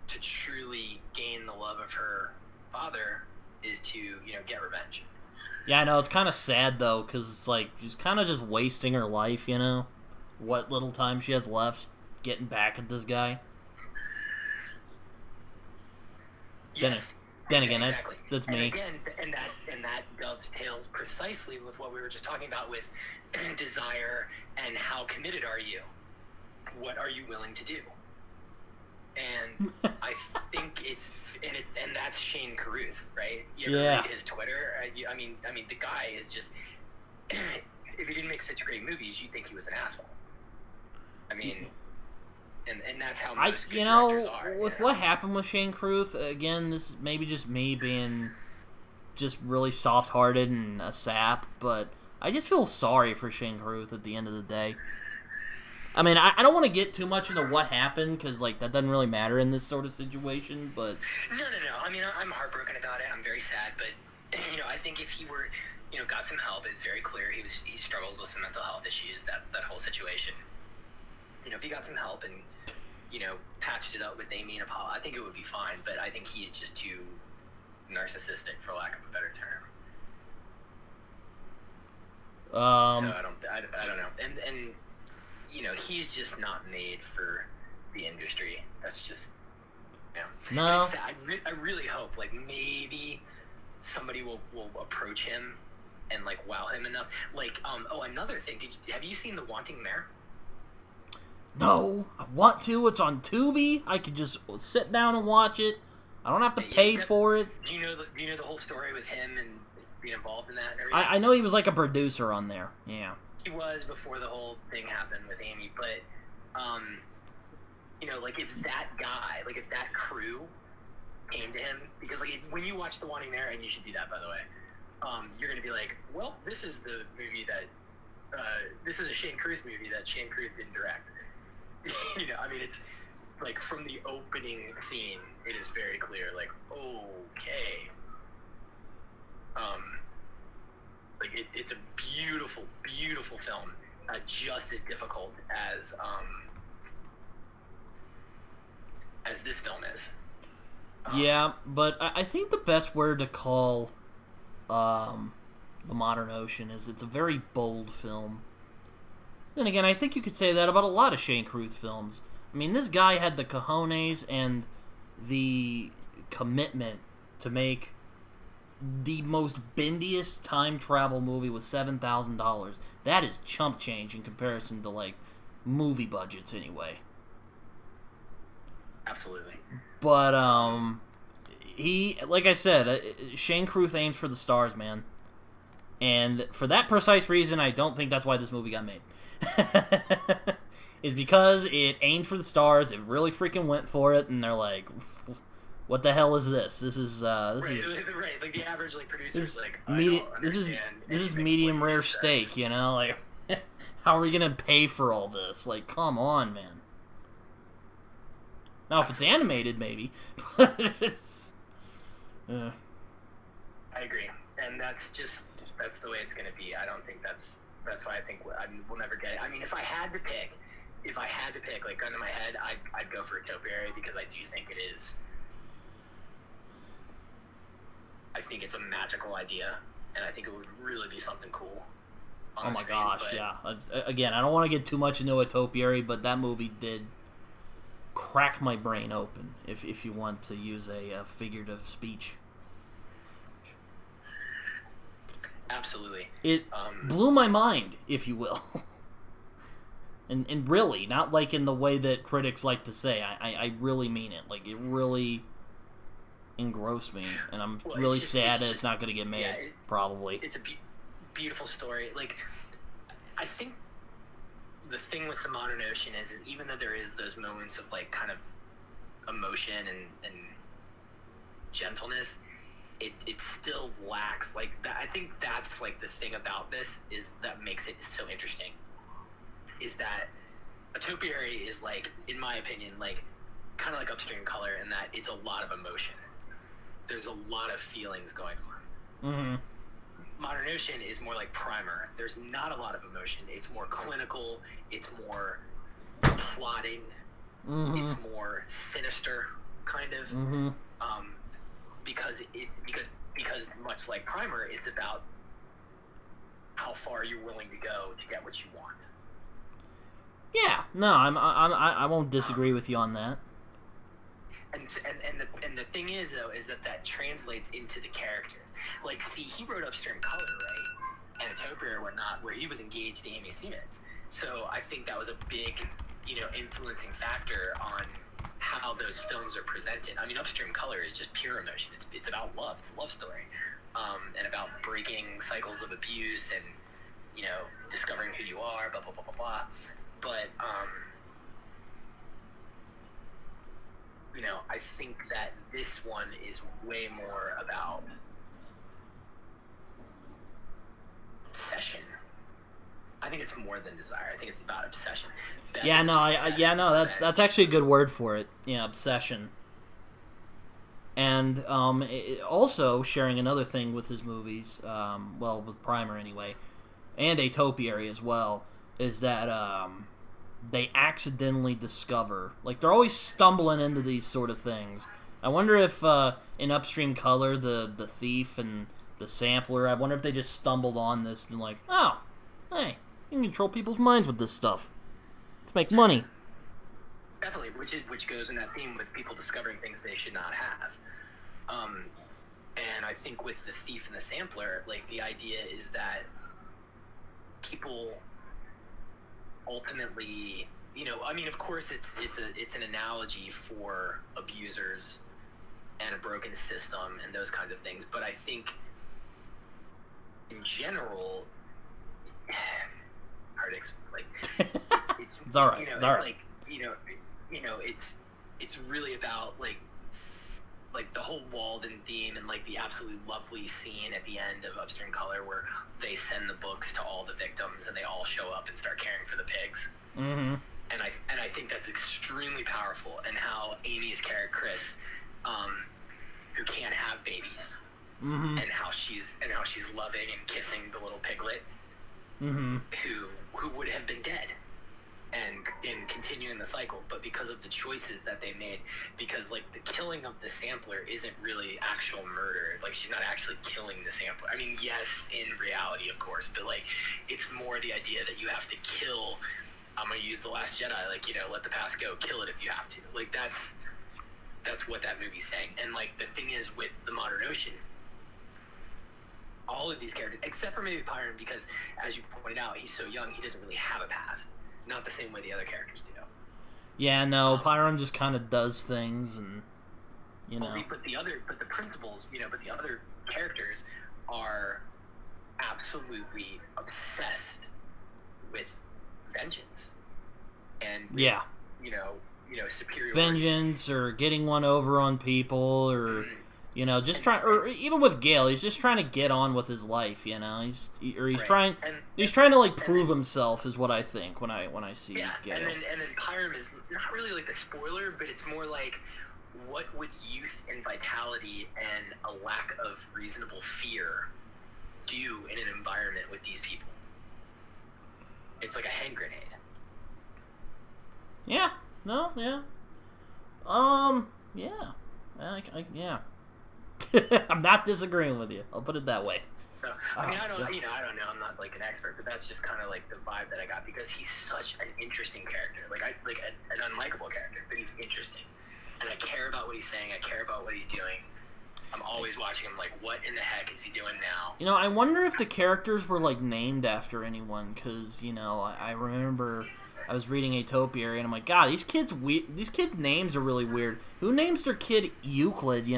to truly gain the love of her father is to, you know, get revenge. Yeah, I know. It's kind of sad, though, because it's like she's kind of just wasting her life, you know? What little time she has left getting back at this guy. Yes. Then again, exactly. that's and me. Again, and that dovetails precisely with what we were just talking about with desire and how committed are you? What are you willing to do? And I think and that's Shane Carruth, right? You ever read his Twitter? I mean, the guy is just if he didn't make such great movies, you'd think he was an asshole. I mean. And that's how most good directors are. With what happened with Shane Carruth, again, this maybe just me being just really soft-hearted and a sap, but I just feel sorry for Shane Carruth at the end of the day. I mean, I don't want to get too much into what happened, because, like, that doesn't really matter in this sort of situation, but... No. I mean, I'm heartbroken about it. I'm very sad, but, you know, I think if he were, you know, got some help, it's very clear he struggles with some mental health issues, that whole situation. You know, if he got some help and, you know, patched it up with Amy and Apollo, I think it would be fine. But I think he is just too narcissistic, for lack of a better term. So I don't know. And you know, he's just not made for the industry. That's just, you know. No. I really hope, like, maybe somebody will approach him and, like, wow him enough. Like, another thing. Have you seen The Wanting Mayor? No, I want to. It's on Tubi. I could just sit down and watch it. I don't have to pay for it. Do you know the whole story with him and being involved in that and everything? I know he was like a producer on there. Yeah. He was before the whole thing happened with Amy, but you know, like if that guy, like if that crew came to him, because like when you watch The Wanting Mayor, and you should do that by the way, you're gonna be like, well, this is the movie that this is a Shane Carruth movie that Shane Carruth didn't direct. You know, I mean, it's like from the opening scene, it is very clear. Like, okay, like it's a beautiful, beautiful film. Just as difficult as this film is. Yeah, but I think the best word to call The Modern Ocean is it's a very bold film. Then again, I think you could say that about a lot of Shane Carruth films. I mean, this guy had the cojones and the commitment to make the most bendiest time travel movie with $7,000. That is chump change in comparison to, like, movie budgets anyway. Absolutely. But, he, like I said, Shane Carruth aims for the stars, man. And for that precise reason, I don't think that's why this movie got made. Is because it aimed for the stars, it really freaking went for it, and they're like, what the hell is this? This is right, like the average like producer's like, this is medium rare steak, you know? Like, how are we gonna pay for all this? Like, come on, man. Now, if it's animated, maybe, but it's. I agree, and that's the way it's gonna be. I don't think that's why I think we'll never get it. I mean, if I had to pick, like, gun to my head, I'd go for A Topiary because I do think it is. I think it's a magical idea, and I think it would really be something cool. Oh my gosh, yeah. Again, I don't want to get too much into A Topiary, but that movie did crack my brain open, if you want to use a figurative speech. Absolutely. It blew my mind, if you will. and really, not like in the way that critics like to say. I really mean it. Like, it really engrossed me, and I'm really sad that it's not going to get made, probably. It's a beautiful story. Like, I think the thing with the modern ocean is even though there is those moments of, like, kind of emotion and gentleness, it still lacks, like, that. I think that's, like, the thing about this is that makes it so interesting, is that A Topiary is, like, in my opinion, like, kind of like Upstream Color in that it's a lot of emotion. There's a lot of feelings going on. Mm-hmm. Modern Ocean is more like Primer. There's not a lot of emotion. It's more clinical. It's more plotting. Mm-hmm. It's more sinister, kind of. Mm-hmm. Because much like Primer, it's about how far you're willing to go to get what you want. Yeah, no, I won't disagree with you on that. And the thing is, though, is that translates into the characters. Like, see, he wrote Upstream Color, right? And A Topiary or whatnot, where he was engaged to Amy Siemens. So I think that was a big, influencing factor on how those films are presented. I mean, Upstream Color is just pure emotion. It's about love. It's a love story, and about breaking cycles of abuse and, discovering who you are. Blah blah blah blah blah. But I think that this one is way more about obsession. I think it's more than desire. I think it's about obsession. That's actually a good word for it. Yeah, obsession. And also sharing another thing with his movies, with Primer anyway, and A Topiary as well, is that they accidentally discover, like, they're always stumbling into these sort of things. I wonder if in Upstream Color, the thief and the sampler, I wonder if they just stumbled on this and like, oh, hey, you can control people's minds with this stuff. Let's make money. Definitely, which goes in that theme with people discovering things they should not have. And I think with the thief and the sampler, like, the idea is that people ultimately, of course it's an analogy for abusers and a broken system and those kinds of things, but I think in general, hard to explain, like, it's all right. It's all right. Like, it's really about like the whole Walden theme and, like, the absolutely lovely scene at the end of Upstream Color where they send the books to all the victims and they all show up and start caring for the pigs. Mm-hmm. And I think that's extremely powerful, and how Amy's character Chris, who can't have babies, mm-hmm. and how she's loving and kissing the little piglet, mm-hmm. who would have been dead, and in continuing the cycle, but because of the choices that they made, because, like, the killing of the sampler isn't really actual murder. Like, she's not actually killing the sampler. I mean, yes, in reality, of course, but, like, it's more the idea that you have to kill. I'm gonna use The Last Jedi, like, let the past go, kill it if you have to. Like, that's what that movie's saying. And, like, the thing is with the Modern Ocean, all of these characters, except for maybe Pyron, because as you pointed out, he's so young, he doesn't really have a past. Not the same way the other characters do. Yeah, no, Pyron just kind of does things, and But the principals, but the other characters are absolutely obsessed with vengeance, and superiority. Vengeance, or getting one over on people, or just trying, or even with Gale, he's just trying to get on with his life. He's trying to like prove himself, is what I think when I see Gale. And then Pyram is not really like the spoiler, but it's more like, what would youth and vitality and a lack of reasonable fear do in an environment with these people? It's like a hand grenade. Yeah. No. Yeah. Yeah. Yeah. I'm not disagreeing with you. I'll put it that way. So I don't know. I'm not like an expert, but that's just kind of like the vibe that I got, because he's such an interesting character. An unlikable character, but he's interesting, and I care about what he's saying. I care about what he's doing. I'm always watching him. Like, what in the heck is he doing now? I wonder if the characters were like named after anyone, because I remember I was reading A Topiary, and I'm like, God, these kids' names are really weird. Who names their kid Euclid?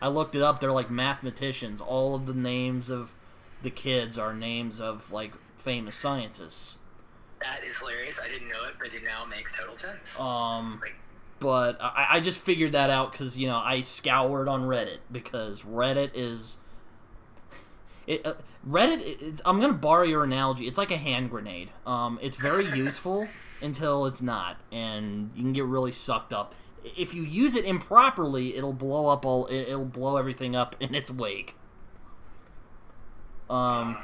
I looked it up. They're like mathematicians. All of the names of the kids are names of like famous scientists. That is hilarious. I didn't know it, but it now makes total sense. But I just figured that out because I scoured on Reddit, because Reddit is. Reddit, I'm going to borrow your analogy. It's like a hand grenade. It's very useful until it's not, and you can get really sucked up. If you use it improperly, it'll blow everything up in its wake. And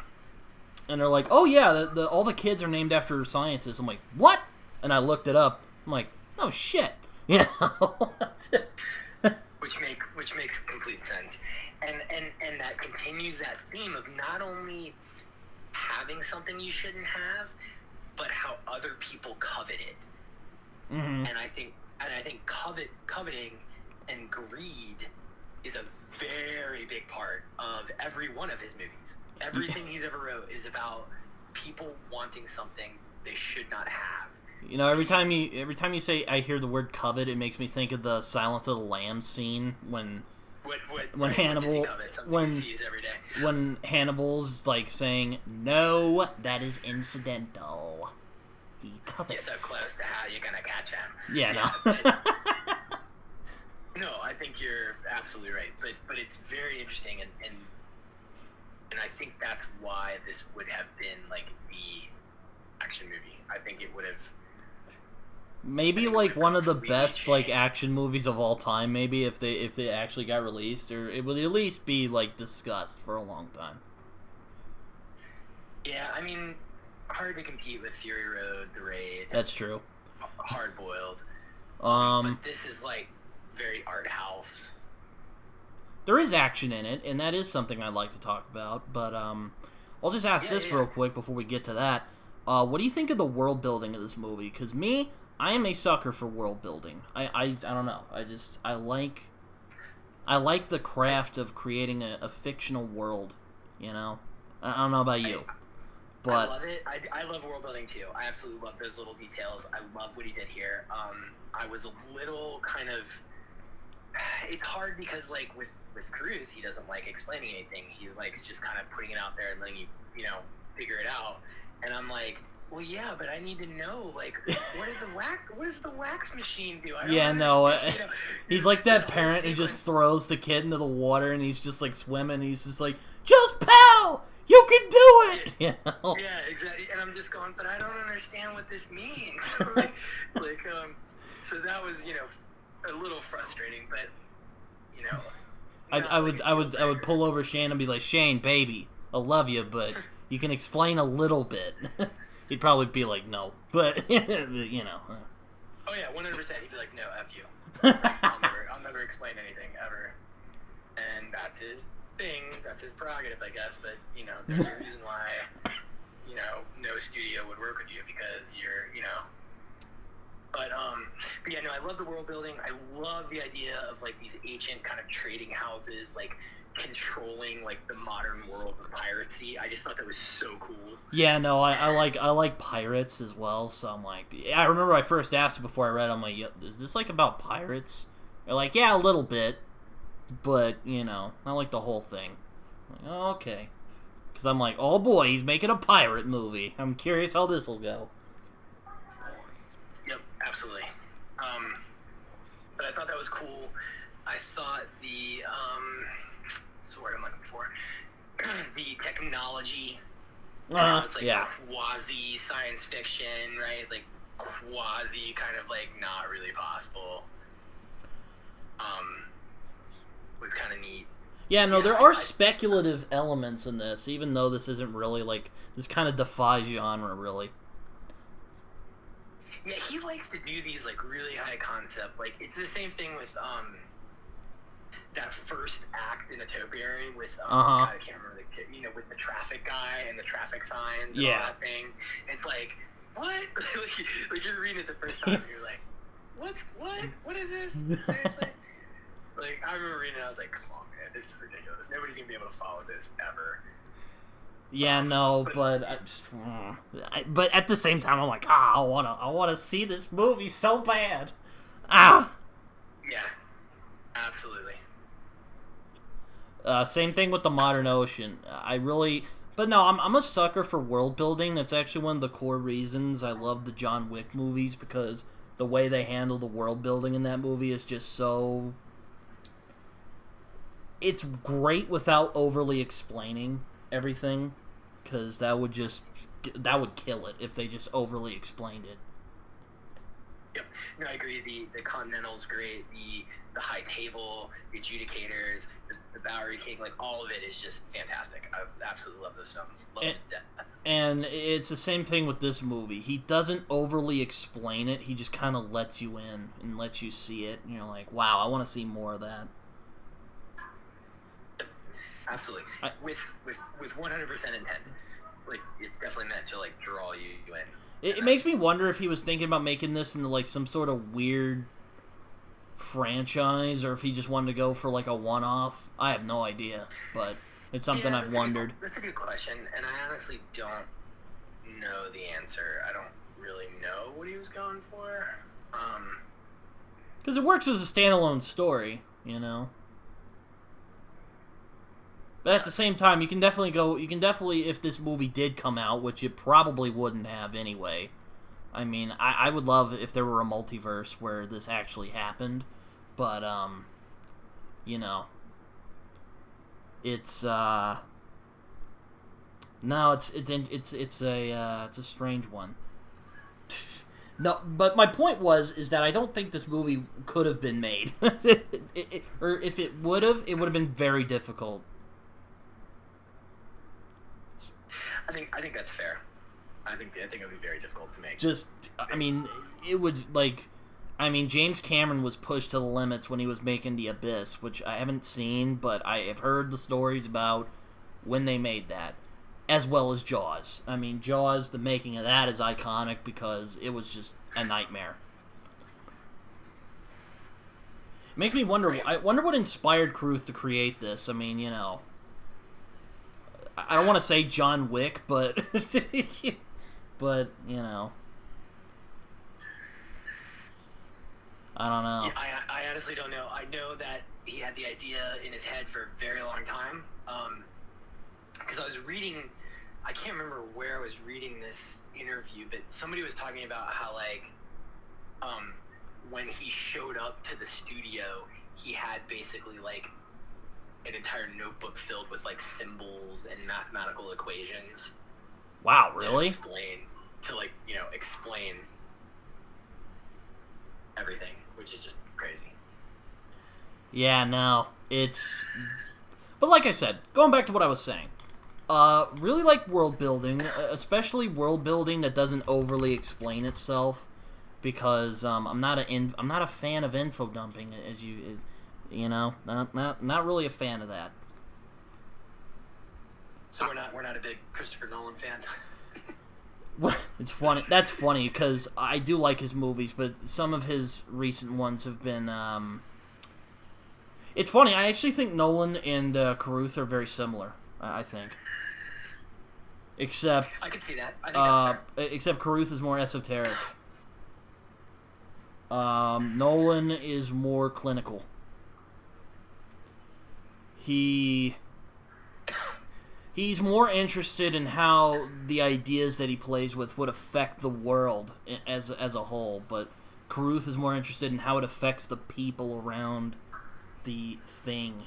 they're like, oh yeah, all the kids are named after scientists. I'm like, what? And I looked it up. I'm like, oh shit. Yeah. Which makes complete sense. And that continues that theme of not only having something you shouldn't have, but how other people covet it. Mm-hmm. And I think coveting and greed is a very big part of every one of his movies. Everything he's ever wrote is about people wanting something they should not have. Every time you say I hear the word covet, it makes me think of the Silence of the Lambs scene when when Hannibal's like saying, "No, that is incidental. He covets." You're so close to how you're gonna catch him. Yeah, no. No, I think you're absolutely right. But it's very interesting, and I think that's why this would have been like the action movie. I think it would have. Maybe like one of the best like action movies of all time. Maybe if they actually got released, or it would at least be like discussed for a long time. Yeah, I mean, hard to compete with Fury Road, The Raid. That's true. Hard Boiled. But this is like very art house. There is action in it, and that is something I'd like to talk about. But I'll just ask this real quick before we get to that. What do you think of the world building of this movie? Because I am a sucker for world building. I don't know. I like the craft of creating a fictional world. I don't know about you, but I love it. I love world building too. I absolutely love those little details. I love what he did here. I was a little kind of. It's hard because like with Carruth, he doesn't like explaining anything. He likes just kind of putting it out there and letting you figure it out. And I'm like, well, yeah, but I need to know, like, what does the wax machine do? He's like that parent who just throws the kid into the water, and he's just like swimming. And he's just like, just paddle, you can do it. Yeah, exactly. And I'm just going, but I don't understand what this means. So that was a little frustrating, but I would pull over Shane and be like, Shane, baby, I love you, but you can explain a little bit. He'd probably be like, no, but Oh yeah, 100%. He'd be like, no, F you. I'll never explain anything ever. And that's his thing. That's his prerogative, I guess. But there's a reason why no studio would work with you, because you're But I love the world building. I love the idea of like these ancient kind of trading houses, like controlling like the modern world of piracy. I just thought that was so cool. Yeah, no, I like pirates as well. So I'm like, I remember I first asked it before I read. I'm like, is this like about pirates? They're like, yeah, a little bit, but not like the whole thing. I'm like, oh, okay, because I'm like, oh boy, he's making a pirate movie. I'm curious how this will go. Yep, absolutely. But I thought that was cool. I thought the what's the word I'm looking for? The technology. It's like quasi science fiction, right? Like quasi kind of like not really possible. Was kind of neat. Yeah, no, there are speculative elements in this, even though this isn't really like this kind of defies genre, really. Yeah, he likes to do these like really high concept. Like it's the same thing with that first act in A Topiary with God, I can't remember with the traffic guy and the traffic signs and all that thing. It's like what? like you're reading it the first time and you're like, what is this? Seriously? Like I remember reading it, I was like, come on, man, this is ridiculous. Nobody's gonna be able to follow this ever. Yeah, no, but at the same time, I'm like, I wanna see this movie so bad. Yeah, absolutely. Same thing with the Modern Ocean. But no, I'm a sucker for world building. That's actually one of the core reasons I love the John Wick movies, because the way they handle the world building in that movie is just so. It's great without overly explaining everything, because that would kill it if they just overly explained it. Yep, no, I agree. The Continental's great. The High Table, the Adjudicators, the Bowery King, like all of it is just fantastic. I absolutely love those films. Love it to death. And it's the same thing with this movie. He doesn't overly explain it. He just kind of lets you in and lets you see it, and you're like, wow, I want to see more of that. Absolutely. With 100% intent. Like, it's definitely meant to, like, draw you in. It makes me wonder if he was thinking about making this into, like, some sort of weird franchise, or if he just wanted to go for, like, a one-off. I have no idea, but it's something I've wondered. That's a good question, and I honestly don't know the answer. I don't really know what he was going for. Because it works as a standalone story, But at the same time, you can definitely, if this movie did come out, which it probably wouldn't have anyway. I mean, I would love if there were a multiverse where this actually happened, but, it's, no, it's a strange one. No, but my point is that I don't think this movie could have been made. Or if it would have been very difficult. I think that's fair. I think it would be very difficult to make. James Cameron was pushed to the limits when he was making The Abyss, which I haven't seen, but I have heard the stories about when they made that, as well as Jaws. I mean, Jaws, the making of that is iconic because it was just a nightmare. It makes me wonder. I wonder what inspired Carruth to create this. I mean, I don't want to say John Wick, but but I don't know. Yeah, I honestly don't know. I know that he had the idea in his head for a very long time. Because I was reading, I can't remember where I was reading this interview, but somebody was talking about how when he showed up to the studio, he had basically like an entire notebook filled with like symbols and mathematical equations. Wow, really? To explain everything, which is just crazy. Yeah, no, it's. But like I said, going back to what I was saying, really like world building, especially world building that doesn't overly explain itself, because I'm not a fan of info dumping, as not really a fan of that. So we're not a big Christopher Nolan fan. It's funny. That's funny because I do like his movies, but some of his recent ones have been. It's funny. I actually think Nolan and Carruth are very similar. I think, except I could see that. I think that's fair. except Carruth is more esoteric. Nolan is more clinical. He's more interested in how the ideas that he plays with would affect the world as a whole, but Carruth is more interested in how it affects the people around the thing,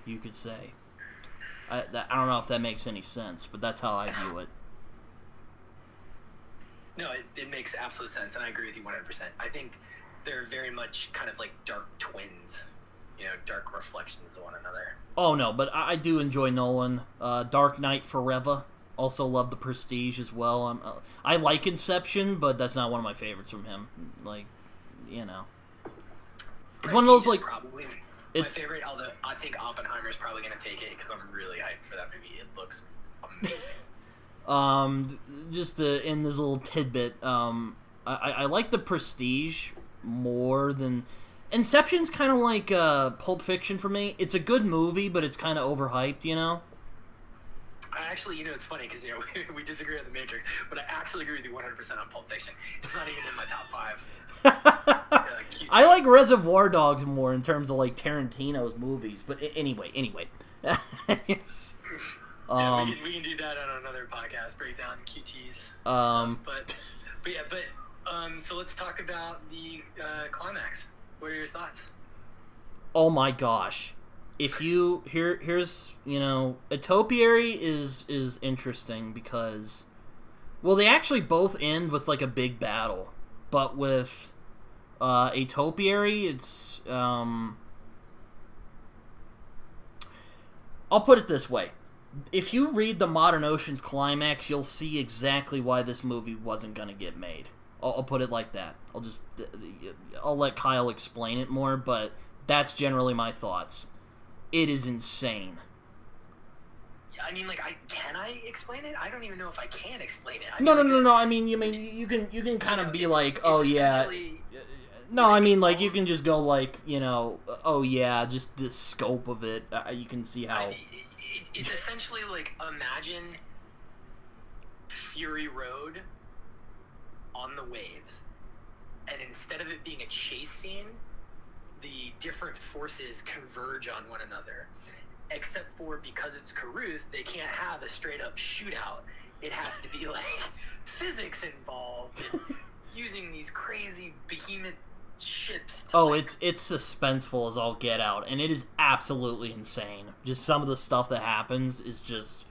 you could say. I don't know if that makes any sense, but that's how I view it. No, it makes absolute sense, and I agree with you 100%. I think they're very much kind of like dark twins, dark reflections of one another. Oh, no, but I do enjoy Nolan. Dark Knight Forever. Also love The Prestige as well. I like Inception, but that's not one of my favorites from him. It's one of those, like... Probably my favorite, although I think Oppenheimer's probably going to take it, because I'm really hyped for that movie. It looks amazing. Just to end this little tidbit, I like The Prestige more than... Inception's kind of like Pulp Fiction for me. It's a good movie, but it's kind of overhyped, I actually, it's funny, because, we disagree on The Matrix, but I actually agree with you 100% on Pulp Fiction. It's not even in my top 5. I like Reservoir Dogs more in terms of, like, Tarantino's movies, but anyway. Yes. Yeah, we can do that on another podcast, break down QTs stuff, so let's talk about the climax. What are your thoughts? Oh my gosh. If you here's A Topiary is interesting because, well, they actually both end with like a big battle, but with A Topiary, it's I'll put it this way: if you read the Modern Ocean's climax, you'll see exactly why this movie wasn't gonna get made. I'll put it like that. I'll let Kyle explain it more, but that's generally my thoughts. It is insane. Yeah, I mean, can I explain it? I don't even know if I can explain it. No. I mean, you can kind of be like, oh yeah. No, I mean, like, you can just go like, oh yeah, just the scope of it. You can see how. It's essentially like, imagine Fury Road on the waves, and instead of it being a chase scene, the different forces converge on one another, except for, because it's Carruth, they can't have a straight up shootout. It has to be like physics involved and using these crazy behemoth ships to it's suspenseful as all get out, and it is absolutely insane. Just some of the stuff that happens is just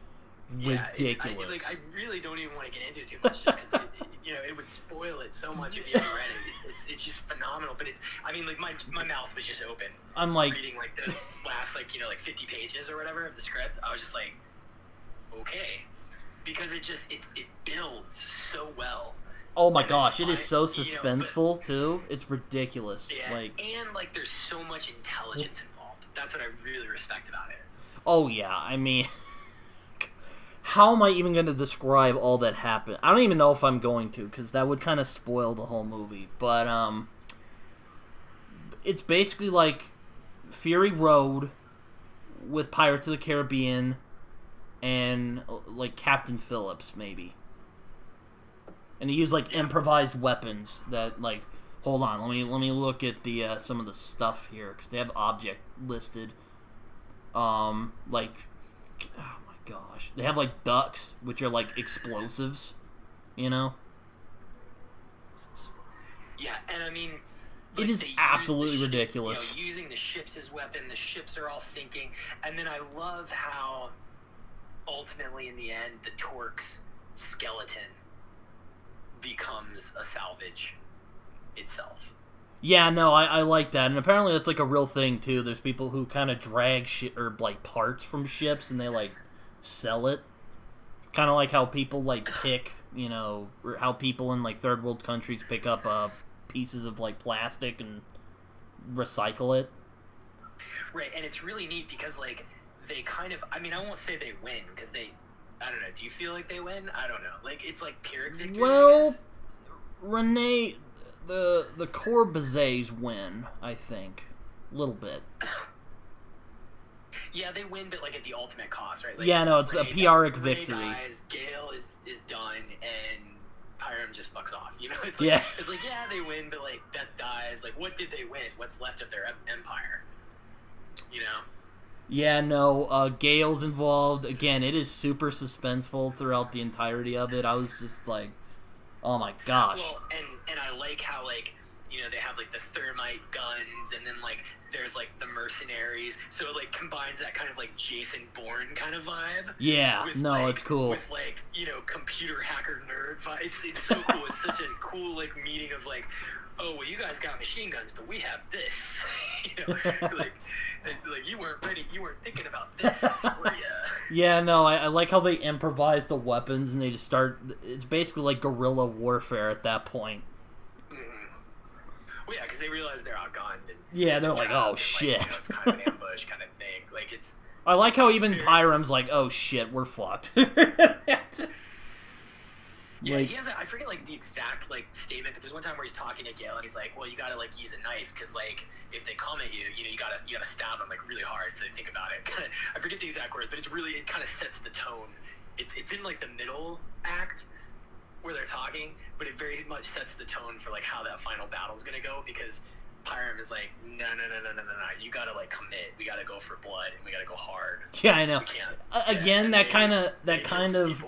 ridiculous. I really don't even want to get into it too much, just because it would spoil it so much if you haven't read it. It's just phenomenal. But my mouth was just open. I'm like reading like the last 50 pages or whatever of the script. I was just like, okay, because it builds so well. Oh my gosh, it is so suspenseful too. It's ridiculous. Yeah, and there's so much intelligence involved. That's what I really respect about it. Oh yeah, I mean. How am I even going to describe all that happened? I don't even know if I'm going to, because that would kind of spoil the whole movie. But, it's basically like Fury Road with Pirates of the Caribbean and, like, Captain Phillips, maybe. And he used, like, improvised weapons that, like, hold on, let me look at the, some of the stuff here, because they have object listed. Gosh, they have like ducks, which are like explosives, Yeah, and I mean, it is absolutely ridiculous. Using the ships as weapon, the ships are all sinking, and then I love how ultimately in the end the Torque's skeleton becomes a salvage itself. Yeah, no, I like that, and apparently that's like a real thing too. There's people who kind of drag parts from ships, and they like sell it, kind of like how people like pick, or how people in like third world countries pick up pieces of like plastic and recycle it. Right, and it's really neat because like they kind of, I mean, I won't say they win because I don't know. Do you feel like they win? I don't know. Like it's like Pyrrhic victory. Well, the Corbusets win, I think, a little bit. Yeah, they win, but like at the ultimate cost, right? Like, Yeah, no, it's a PRic Ray victory. dies, Gale is done, and Pyram just fucks off. You know, it's Yeah. like yeah, they win, but like Beth dies. Like, what did they win? What's left of their empire? You know. Yeah, no, Gale's involved. Again, it is super suspenseful throughout the entirety of it. I was just like, oh my gosh. Well, and I like how, like, you know, they have like the thermite guns, and then like there's like the mercenaries, so it like combines that kind of like Jason Bourne kind of vibe. Yeah, with, no, like, it's cool. With like, you know, computer hacker nerd vibe. It's so cool. It's such a cool like meeting of like, oh well, you guys got machine guns, but we have this. You know, like you weren't ready. You weren't thinking about this, were ya? Yeah, no, I like how they improvise the weapons and they just start. It's basically like guerrilla warfare at that point. Well, yeah, because they realize they're outgunned. And yeah, they're like, oh, shit. Like, you know, it's kind of an ambush kind of thing. Like, it's... I like how even Pyram's like, oh, shit, we're fucked. Yeah, he has I forget, like, the exact, like, statement, but there's one time where he's talking to Gale, and he's like, well, you gotta, like, use a knife, because, like, if they come at you, you know, you gotta stab them, like, really hard, so think about it. I forget the exact words, but it kind of sets the tone. It's in, like, the middle act, where they're talking, but it very much sets the tone for like how that final battle's gonna go, because Pyram is like, no, you gotta like commit, we gotta go for blood, and we gotta go hard. Yeah, I know. We can't. Again, that kind of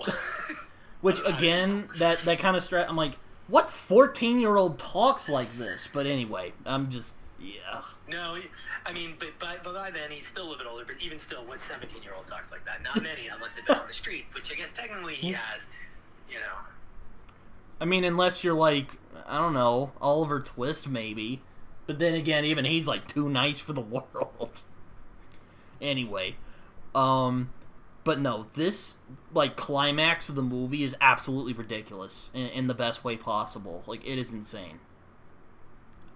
which again, that kind of I'm like, what 14-year-old talks like this? But anyway, I'm just, yeah. No, I mean, but by then he's still a little bit older, but even still, what 17-year-old talks like that? Not many, unless they've been on the street, which I guess technically he has, you know. I mean, unless you're like, I don't know, Oliver Twist maybe. But then again, even he's like too nice for the world. Anyway, but no, this like climax of the movie is absolutely ridiculous in the best way possible. Like, it is insane.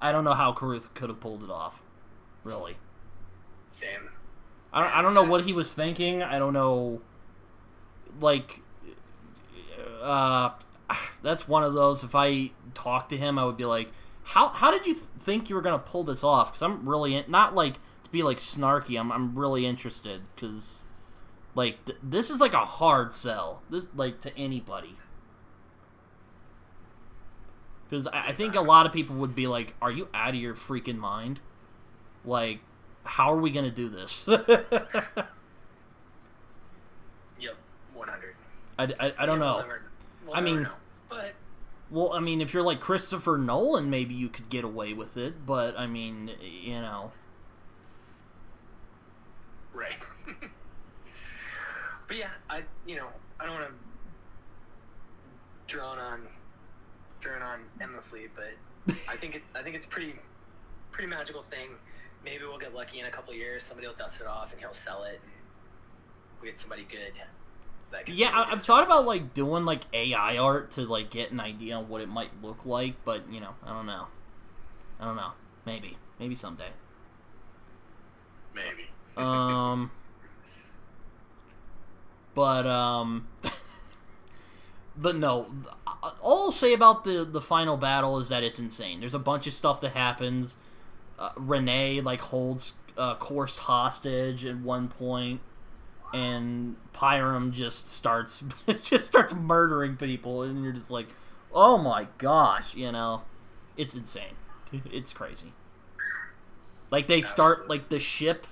I don't know how Carruth could have pulled it off. Really. Same. I don't know what he was thinking. I don't know. Like, that's one of those, if I talked to him, I would be like, how did you think you were going to pull this off? Because I'm really, not like to be like snarky, I'm really interested, because like, this is like a hard sell, this, like, to anybody. Because I think a lot of people would be like, are you out of your freaking mind? Like, how are we going to do this? Yep, 100. I don't know. We'll I mean, know. But well, I mean, if you're like Christopher Nolan, maybe you could get away with it, but I mean, you know. Right. But yeah, I don't want to drone on endlessly, but I think it's pretty magical thing. Maybe we'll get lucky in a couple of years. Somebody will dust it off and he'll sell it, and we get somebody good. Yeah, I've thought about like doing like AI art to like get an idea on what it might look like, but you know, I don't know. Maybe someday. Maybe. But no. All I'll say about the final battle is that it's insane. There's a bunch of stuff that happens. Renee like holds Korst hostage at one point. And Pyram just starts murdering people, and you're just like, oh my gosh, you know, it's insane, it's crazy. Like they start like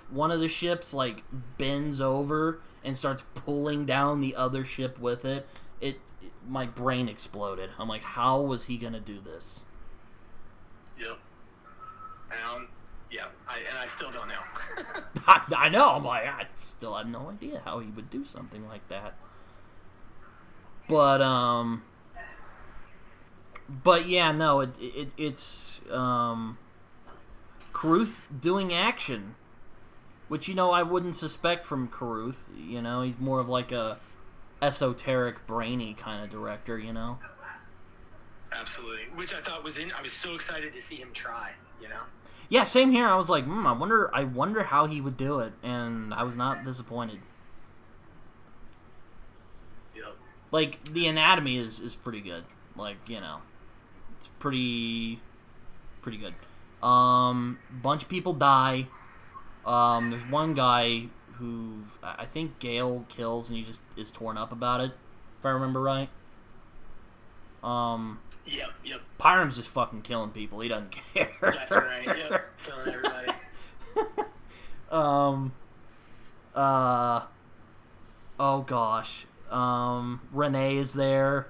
one of the ships like bends over and starts pulling down the other ship with it. My brain exploded. I'm like, how was he gonna do this? Yep. Yeah, I still don't know. I know. I'm like, I still have no idea how he would do something like that. But yeah, no, it's Carruth doing action, which, you know, I wouldn't suspect from Carruth. You know, he's more of like a esoteric, brainy kind of director. You know. Absolutely, which I thought I was so excited to see him try. You know. Yeah, same here. I was like, I wonder how he would do it, and I was not disappointed. Yep. Like, the anatomy is pretty good. Like, you know, it's pretty good. Bunch of people die. There's one guy who I think Gale kills, and he just is torn up about it, if I remember right. Yep. Pyram's just fucking killing people. He doesn't care. That's right. Yep. Killing everybody. Oh gosh. Renee is there.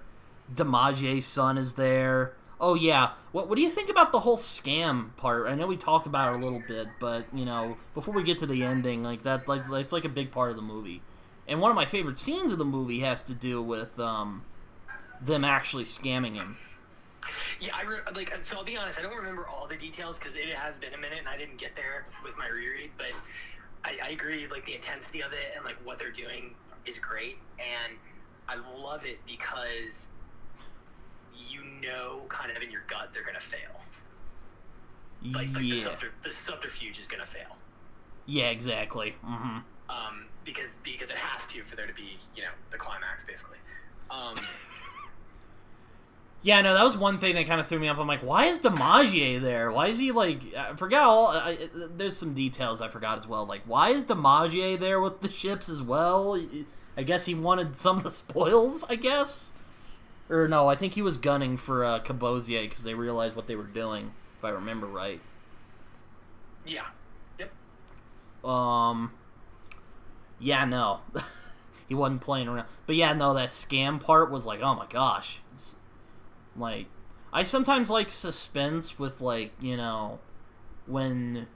DiMaggio's son is there. Oh yeah. What do you think about the whole scam part? I know we talked about it a little bit, but you know, before we get to the ending, like that, it's like a big part of the movie. And one of my favorite scenes of the movie has to do with them actually scamming him. Yeah, so I'll be honest, I don't remember all the details because it has been a minute and I didn't get there with my reread, but I agree, like, the intensity of it and, like, what they're doing is great, and I love it because you know kind of in your gut they're going to fail. Like yeah. The subterfuge is going to fail. Yeah, exactly. Mm-hmm. Because it has to for there to be, you know, the climax, basically. Yeah, no, that was one thing that kind of threw me off. I'm like, why is DiMaggio there? Why is he, like... I forgot there's some details I forgot as well. Like, why is DiMaggio there with the ships as well? I guess he wanted some of the spoils, I guess? Or no, I think he was gunning for Cabozier because they realized what they were doing, if I remember right. Yeah. Yep. Yeah, no. He wasn't playing around. But yeah, no, that scam part was like, oh my gosh. Like, I sometimes like suspense with, like, you know, when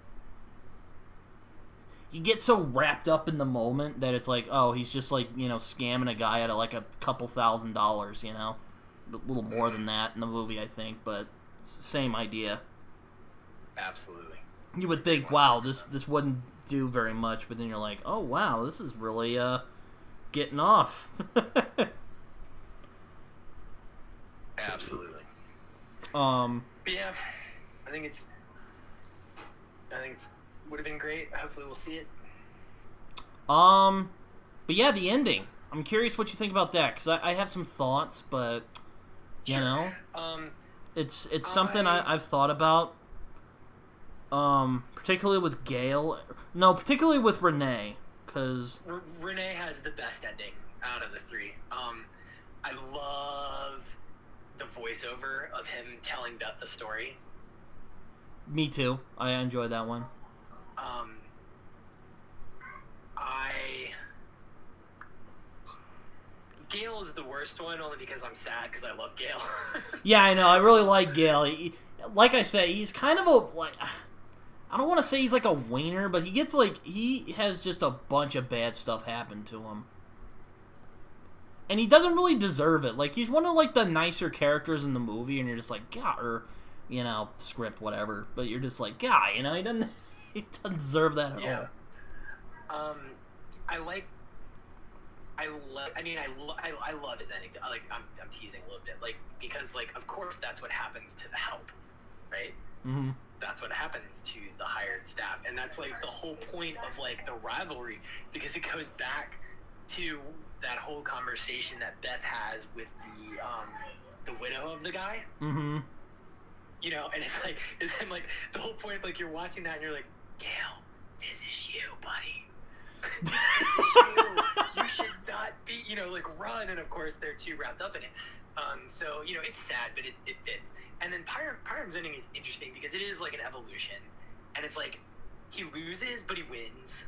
you get so wrapped up in the moment that it's like, oh, he's just, like, you know, scamming a guy out of, like, a couple $1,000s, you know? A little more than that in the movie, I think, but it's the same idea. Absolutely. You would think, wow, this wouldn't do very much, but then you're like, oh, wow, this is really, getting off. Absolutely. But yeah, I think it's would have been great. Hopefully we'll see it. But yeah, the ending. I'm curious what you think about that, because I have some thoughts, but you know, it's something I've thought about. Particularly with Gale. No, particularly with Renee, because Renee has the best ending out of the three. I love the voiceover of him telling Beth the story. Me too. I enjoyed that one. Gale is the worst one only because I'm sad because I love Gale. Yeah, I know. I really like Gale. Like I said, he's kind of a, like, I don't want to say he's like a wiener, but he has just a bunch of bad stuff happen to him. And he doesn't really deserve it. Like, he's one of, like, the nicer characters in the movie, and you're just like, God, or, you know, script, whatever. But you're just like, God, you know, he doesn't deserve that at all. I love his ending. Like, I'm teasing a little bit, like, because, like, of course that's what happens to the help, right? Mm-hmm. That's what happens to the hired staff, and that's, like, the whole point of, like, the rivalry, because it goes back to that whole conversation that Beth has with the widow of the guy. Mm-hmm. You know, and it's like the whole point, like, you're watching that and you're like, Gale, this is you, buddy. This is you. You should not be, you know, like, run. And of course they're too wrapped up in it. So, you know, it's sad, but it fits. And then Pyram's ending is interesting because it is like an evolution, and it's like he loses but he wins.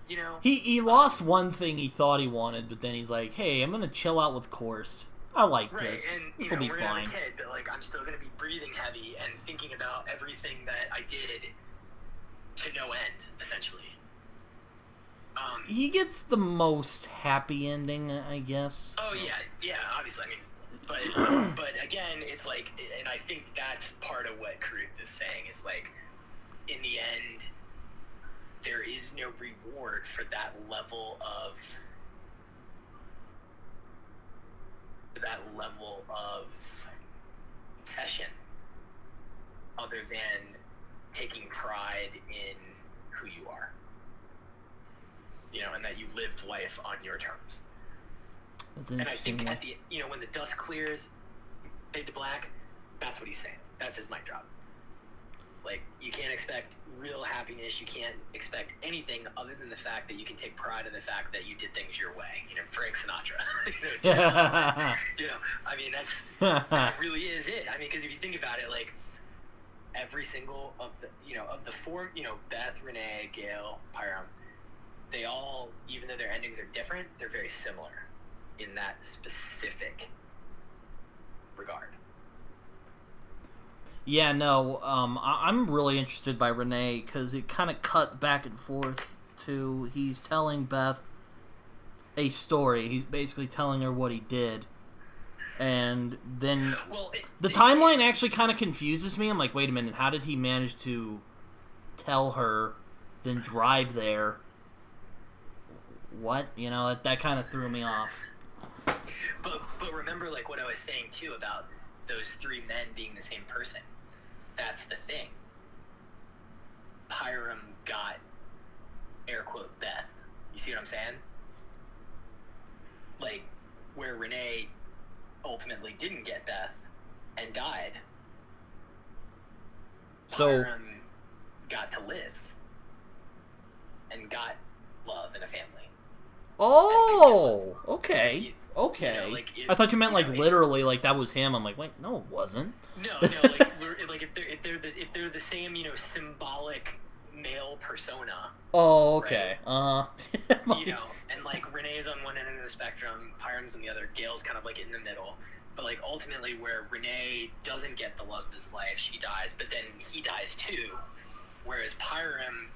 You know, he lost one thing he thought he wanted, but then he's like, hey, I'm gonna chill out with Korst. I like this. And this will be we're fine. gonna have a kid, but like I'm still gonna be breathing heavy and thinking about everything that I did to no end, essentially. He gets the most happy ending, I guess. Oh yeah, obviously. I mean, but again, it's like, and I think that's part of what Carruth is saying is like, in the end, there is no reward for that level of obsession, other than taking pride in who you are. You know, and that you lived life on your terms. That's interesting. And I think when the dust clears, fade to black, that's what he's saying. That's his mic drop. Like, you can't expect real happiness. You can't expect anything other than the fact that you can take pride in the fact that you did things your way. You know, Frank Sinatra. You know, I mean, that really is it. I mean, because if you think about it, like, every single of the four, Beth, Renee, Gail, Pyram, they all, even though their endings are different, they're very similar in that specific regard. Yeah, no, I'm really interested by Renee because it kind of cut back and forth to he's telling Beth a story. He's basically telling her what he did. And then the timeline actually kind of confuses me. I'm like, wait a minute, how did he manage to tell her, then drive there? What? You know, that kind of threw me off. But remember, like, what I was saying, too, about those three men being the same person. That's the thing. Pyram got, air quote, Beth. You see what I'm saying? Like, where Renee ultimately didn't get Beth and died. So Pyram got to live and got love and a family. Oh, okay. Okay. You know, like, I thought you meant like literally, like that was him. I'm like, wait, no, it wasn't. No, like if they're the same, symbolic male persona. Oh, okay. Right? And like Renee's on one end of the spectrum, Pyram's on the other, Gail's kind of like in the middle. But like ultimately, where Renee doesn't get the love of his life, she dies, but then he dies too. Whereas Pyram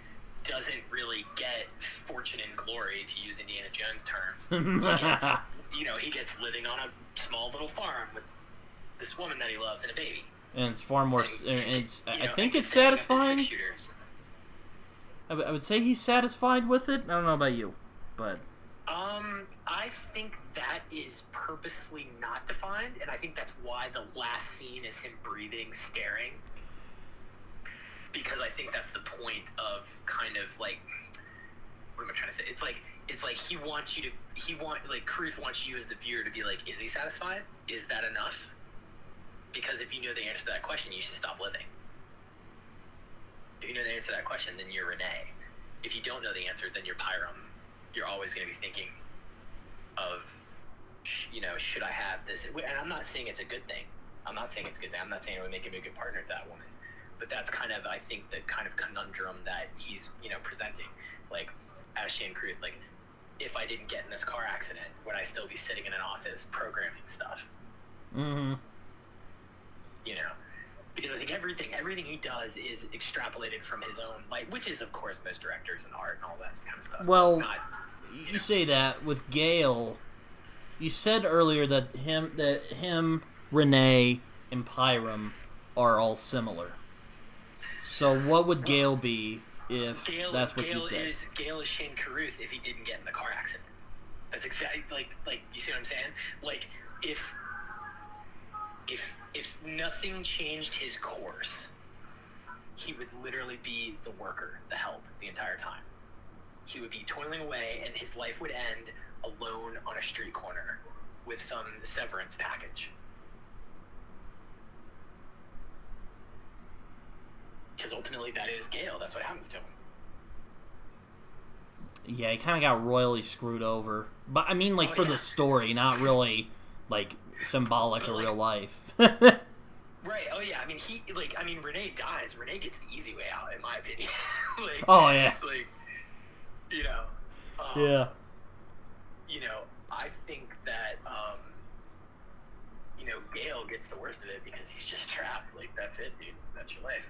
doesn't really get fortune and glory, to use Indiana Jones terms. He gets living on a small little farm with this woman that he loves and a baby. And it's far more. I think it's satisfying. I would say he's satisfied with it. I don't know about you, but I think that is purposely not defined, and I think that's why the last scene is him breathing, staring. Because I think that's the point of kind of like, what am I trying to say? It's like Carruth wants you as the viewer to be like, is he satisfied? Is that enough? Because if you know the answer to that question, you should stop living. If you know the answer to that question, then you're Renee. If you don't know the answer, then you're Pyram. You're always going to be thinking of, should I have this? And I'm not saying it's a good thing. I'm not saying it would make him a good partner to that woman. But that's kind of, I think, the kind of conundrum that he's, presenting. Like, as Shane Carruth, like, if I didn't get in this car accident, would I still be sitting in an office programming stuff? Mm-hmm. Because I think everything he does is extrapolated from his own, like, which is, of course, most directors and art and all that kind of stuff. Well, you say that with Gale. You said earlier that him, Renee, and Pyram are all similar. So what would Gale be if that's what you said? Gale is Shane Carruth if he didn't get in the car accident. That's exactly like you see what I'm saying? Like if nothing changed his course, he would literally be the worker, the help, the entire time. He would be toiling away, and his life would end alone on a street corner with some severance package. Because ultimately that is Gale. That's what happens to him. Yeah, he kind of got royally screwed over. But, I mean, for the story, not really, symbolic of real life. Right. Oh, yeah. I mean, Renee dies. Renee gets the easy way out, in my opinion. Oh, yeah. Yeah. I think that, Gale gets the worst of it because he's just trapped. Like, that's it, dude. That's your life,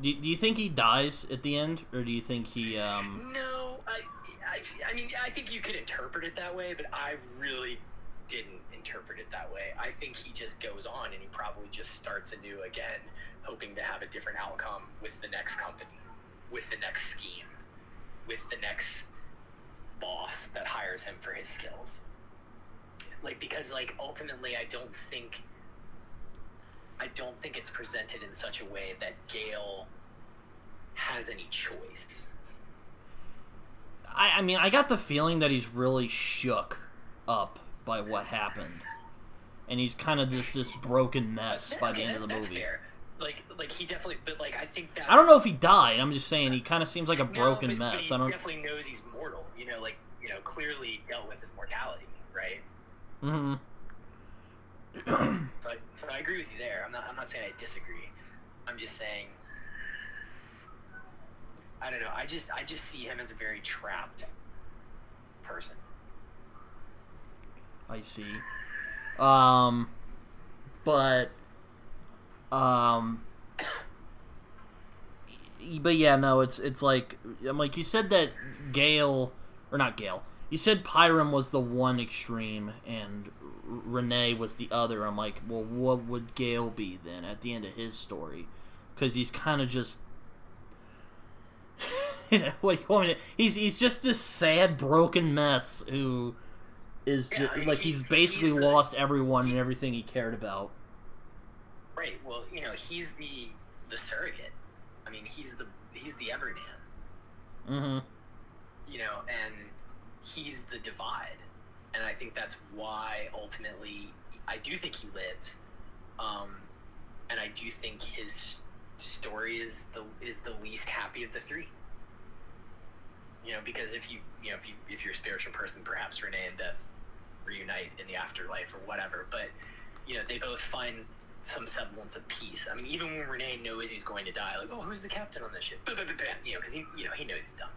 Do you think he dies at the end, or do you think he, No, I mean, I think you could interpret it that way, but I really didn't interpret it that way. I think he just goes on, and he probably just starts anew again, hoping to have a different outcome with the next company, with the next scheme, with the next boss that hires him for his skills. Because ultimately I don't think it's presented in such a way that Gale has any choice. I mean, I got the feeling that he's really shook up by what happened. And he's kind of this broken mess by the end of the movie. Fair. like he definitely, but like I think that I don't know if he died. I'm just saying he kind of seems like a broken but mess. he I don't. definitely knows he's mortal. Clearly dealt with his mortality, right? Mm-hmm. So I agree with you there. I'm not saying I disagree. I'm just saying I don't know. I just see him as a very trapped person. I see. But yeah, no, it's like I'm like you said that Gale or not Gale. You said Pyram was the one extreme and Renee was the other. I'm like, well, what would Gale be then at the end of his story? Because he's kind of just what do you want me to? He's just this sad, broken mess who is just like he's basically lost everyone and everything he cared about. Right. Well, he's the surrogate. I mean, he's the everyman. Mm-hmm. And he's the divide, and I think that's why ultimately I do think he lives, and I do think his story is the least happy of the three. Because if you're a spiritual person, perhaps Renee and Death reunite in the afterlife or whatever, but they both find some semblance of peace. I mean, even when Renee knows he's going to die, like, oh, who's the captain on this ship? Because he knows he's dumb.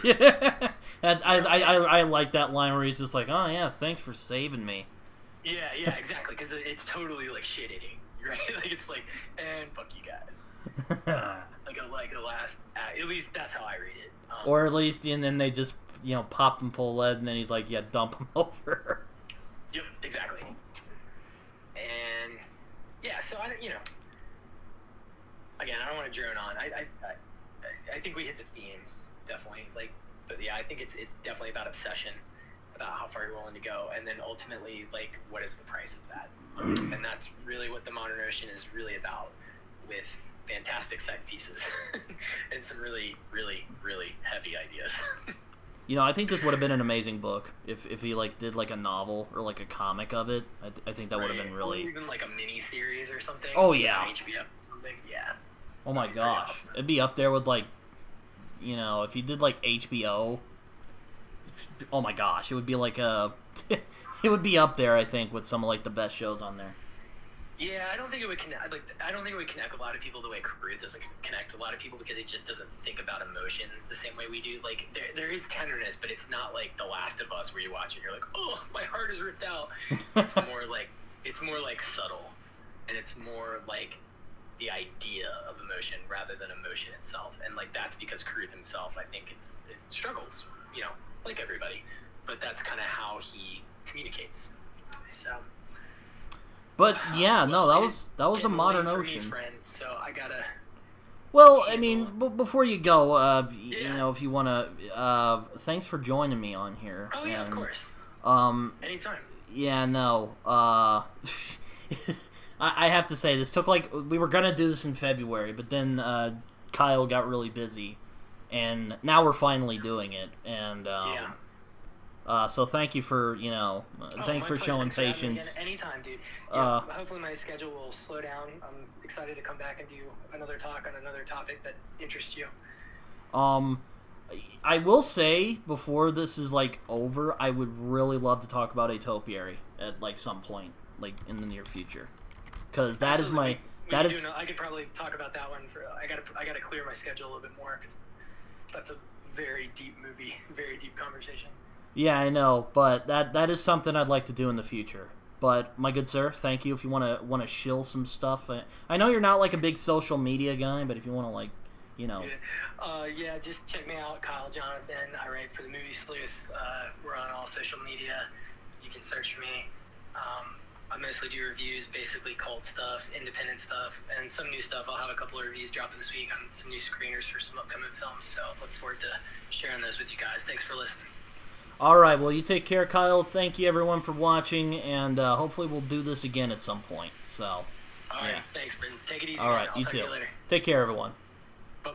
Yeah, I like that line where he's just like, oh yeah, thanks for saving me. Yeah, exactly. Because it's totally like shit eating, right? Like it's like, and fuck you guys. like the last. At least that's how I read it. Or at least, and then they just pop him full of lead, and then he's like, yeah, dump him over. Yep, exactly. And yeah, so again, I don't want to drone on. I think we hit the themes definitely. But yeah, I think it's definitely about obsession, about how far you're willing to go, and then ultimately, like, what is the price of that? And that's really what the Modern Ocean is really about, with fantastic set pieces and some really, really, really heavy ideas. I think this would have been an amazing book if he did a novel or a comic of it. I think that would have been really, or even a mini series or something. Oh yeah, HBO or something. Yeah. Oh my gosh, awesome. It'd be up there with if he did HBO. Oh my gosh, it would be it would be up there. I think with some of the best shows on there. Yeah, I don't think it would connect. I don't think it would connect a lot of people the way Carruth doesn't connect a lot of people, because he just doesn't think about emotions the same way we do. There is tenderness, but it's not like The Last of Us where you watch it and you're like, oh, my heart is ripped out. It's more like subtle, and it's more like the idea of emotion rather than emotion itself. And that's because Carruth himself, I think, it struggles, like everybody, but that's kind of how he communicates. So. But yeah, no, that was a Modern Ocean. Me, friend, so I gotta. Well, I mean, before you go, if you want to, thanks for joining me on here. Oh yeah, of course. Anytime. Yeah, no. I have to say, this took we were gonna do this in February, but then Kyle got really busy, and now we're finally doing it, and yeah. So thank you for thanks for showing patience. Anytime, dude. Yeah, hopefully my schedule will slow down. I'm excited to come back and do another talk on another topic that interests you. I will say before this is over, I would really love to talk about A Topiary at some point in the near future, because that Absolutely. is my I could probably talk about that one I gotta clear my schedule a little bit more, because that's a very deep movie, very deep conversation. Yeah, I know, but that is something I'd like to do in the future. But my good sir, thank you. If you want to shill some stuff, I know you're not a big social media guy, but if you want to yeah, just check me out, Kyle Jonathan. I write for the Movie Sleuth. We're on all social media. You can search for me. I mostly do reviews, basically cult stuff, independent stuff, and some new stuff. I'll have a couple of reviews dropping this week on some new screeners for some upcoming films. So look forward to sharing those with you guys. Thanks for listening. All right, well, you take care, Kyle. Thank you, everyone, for watching, and hopefully we'll do this again at some point. So, all right, thanks, Brendan. Take it easy. All right, I'll you talk too. to you later. Take care, everyone.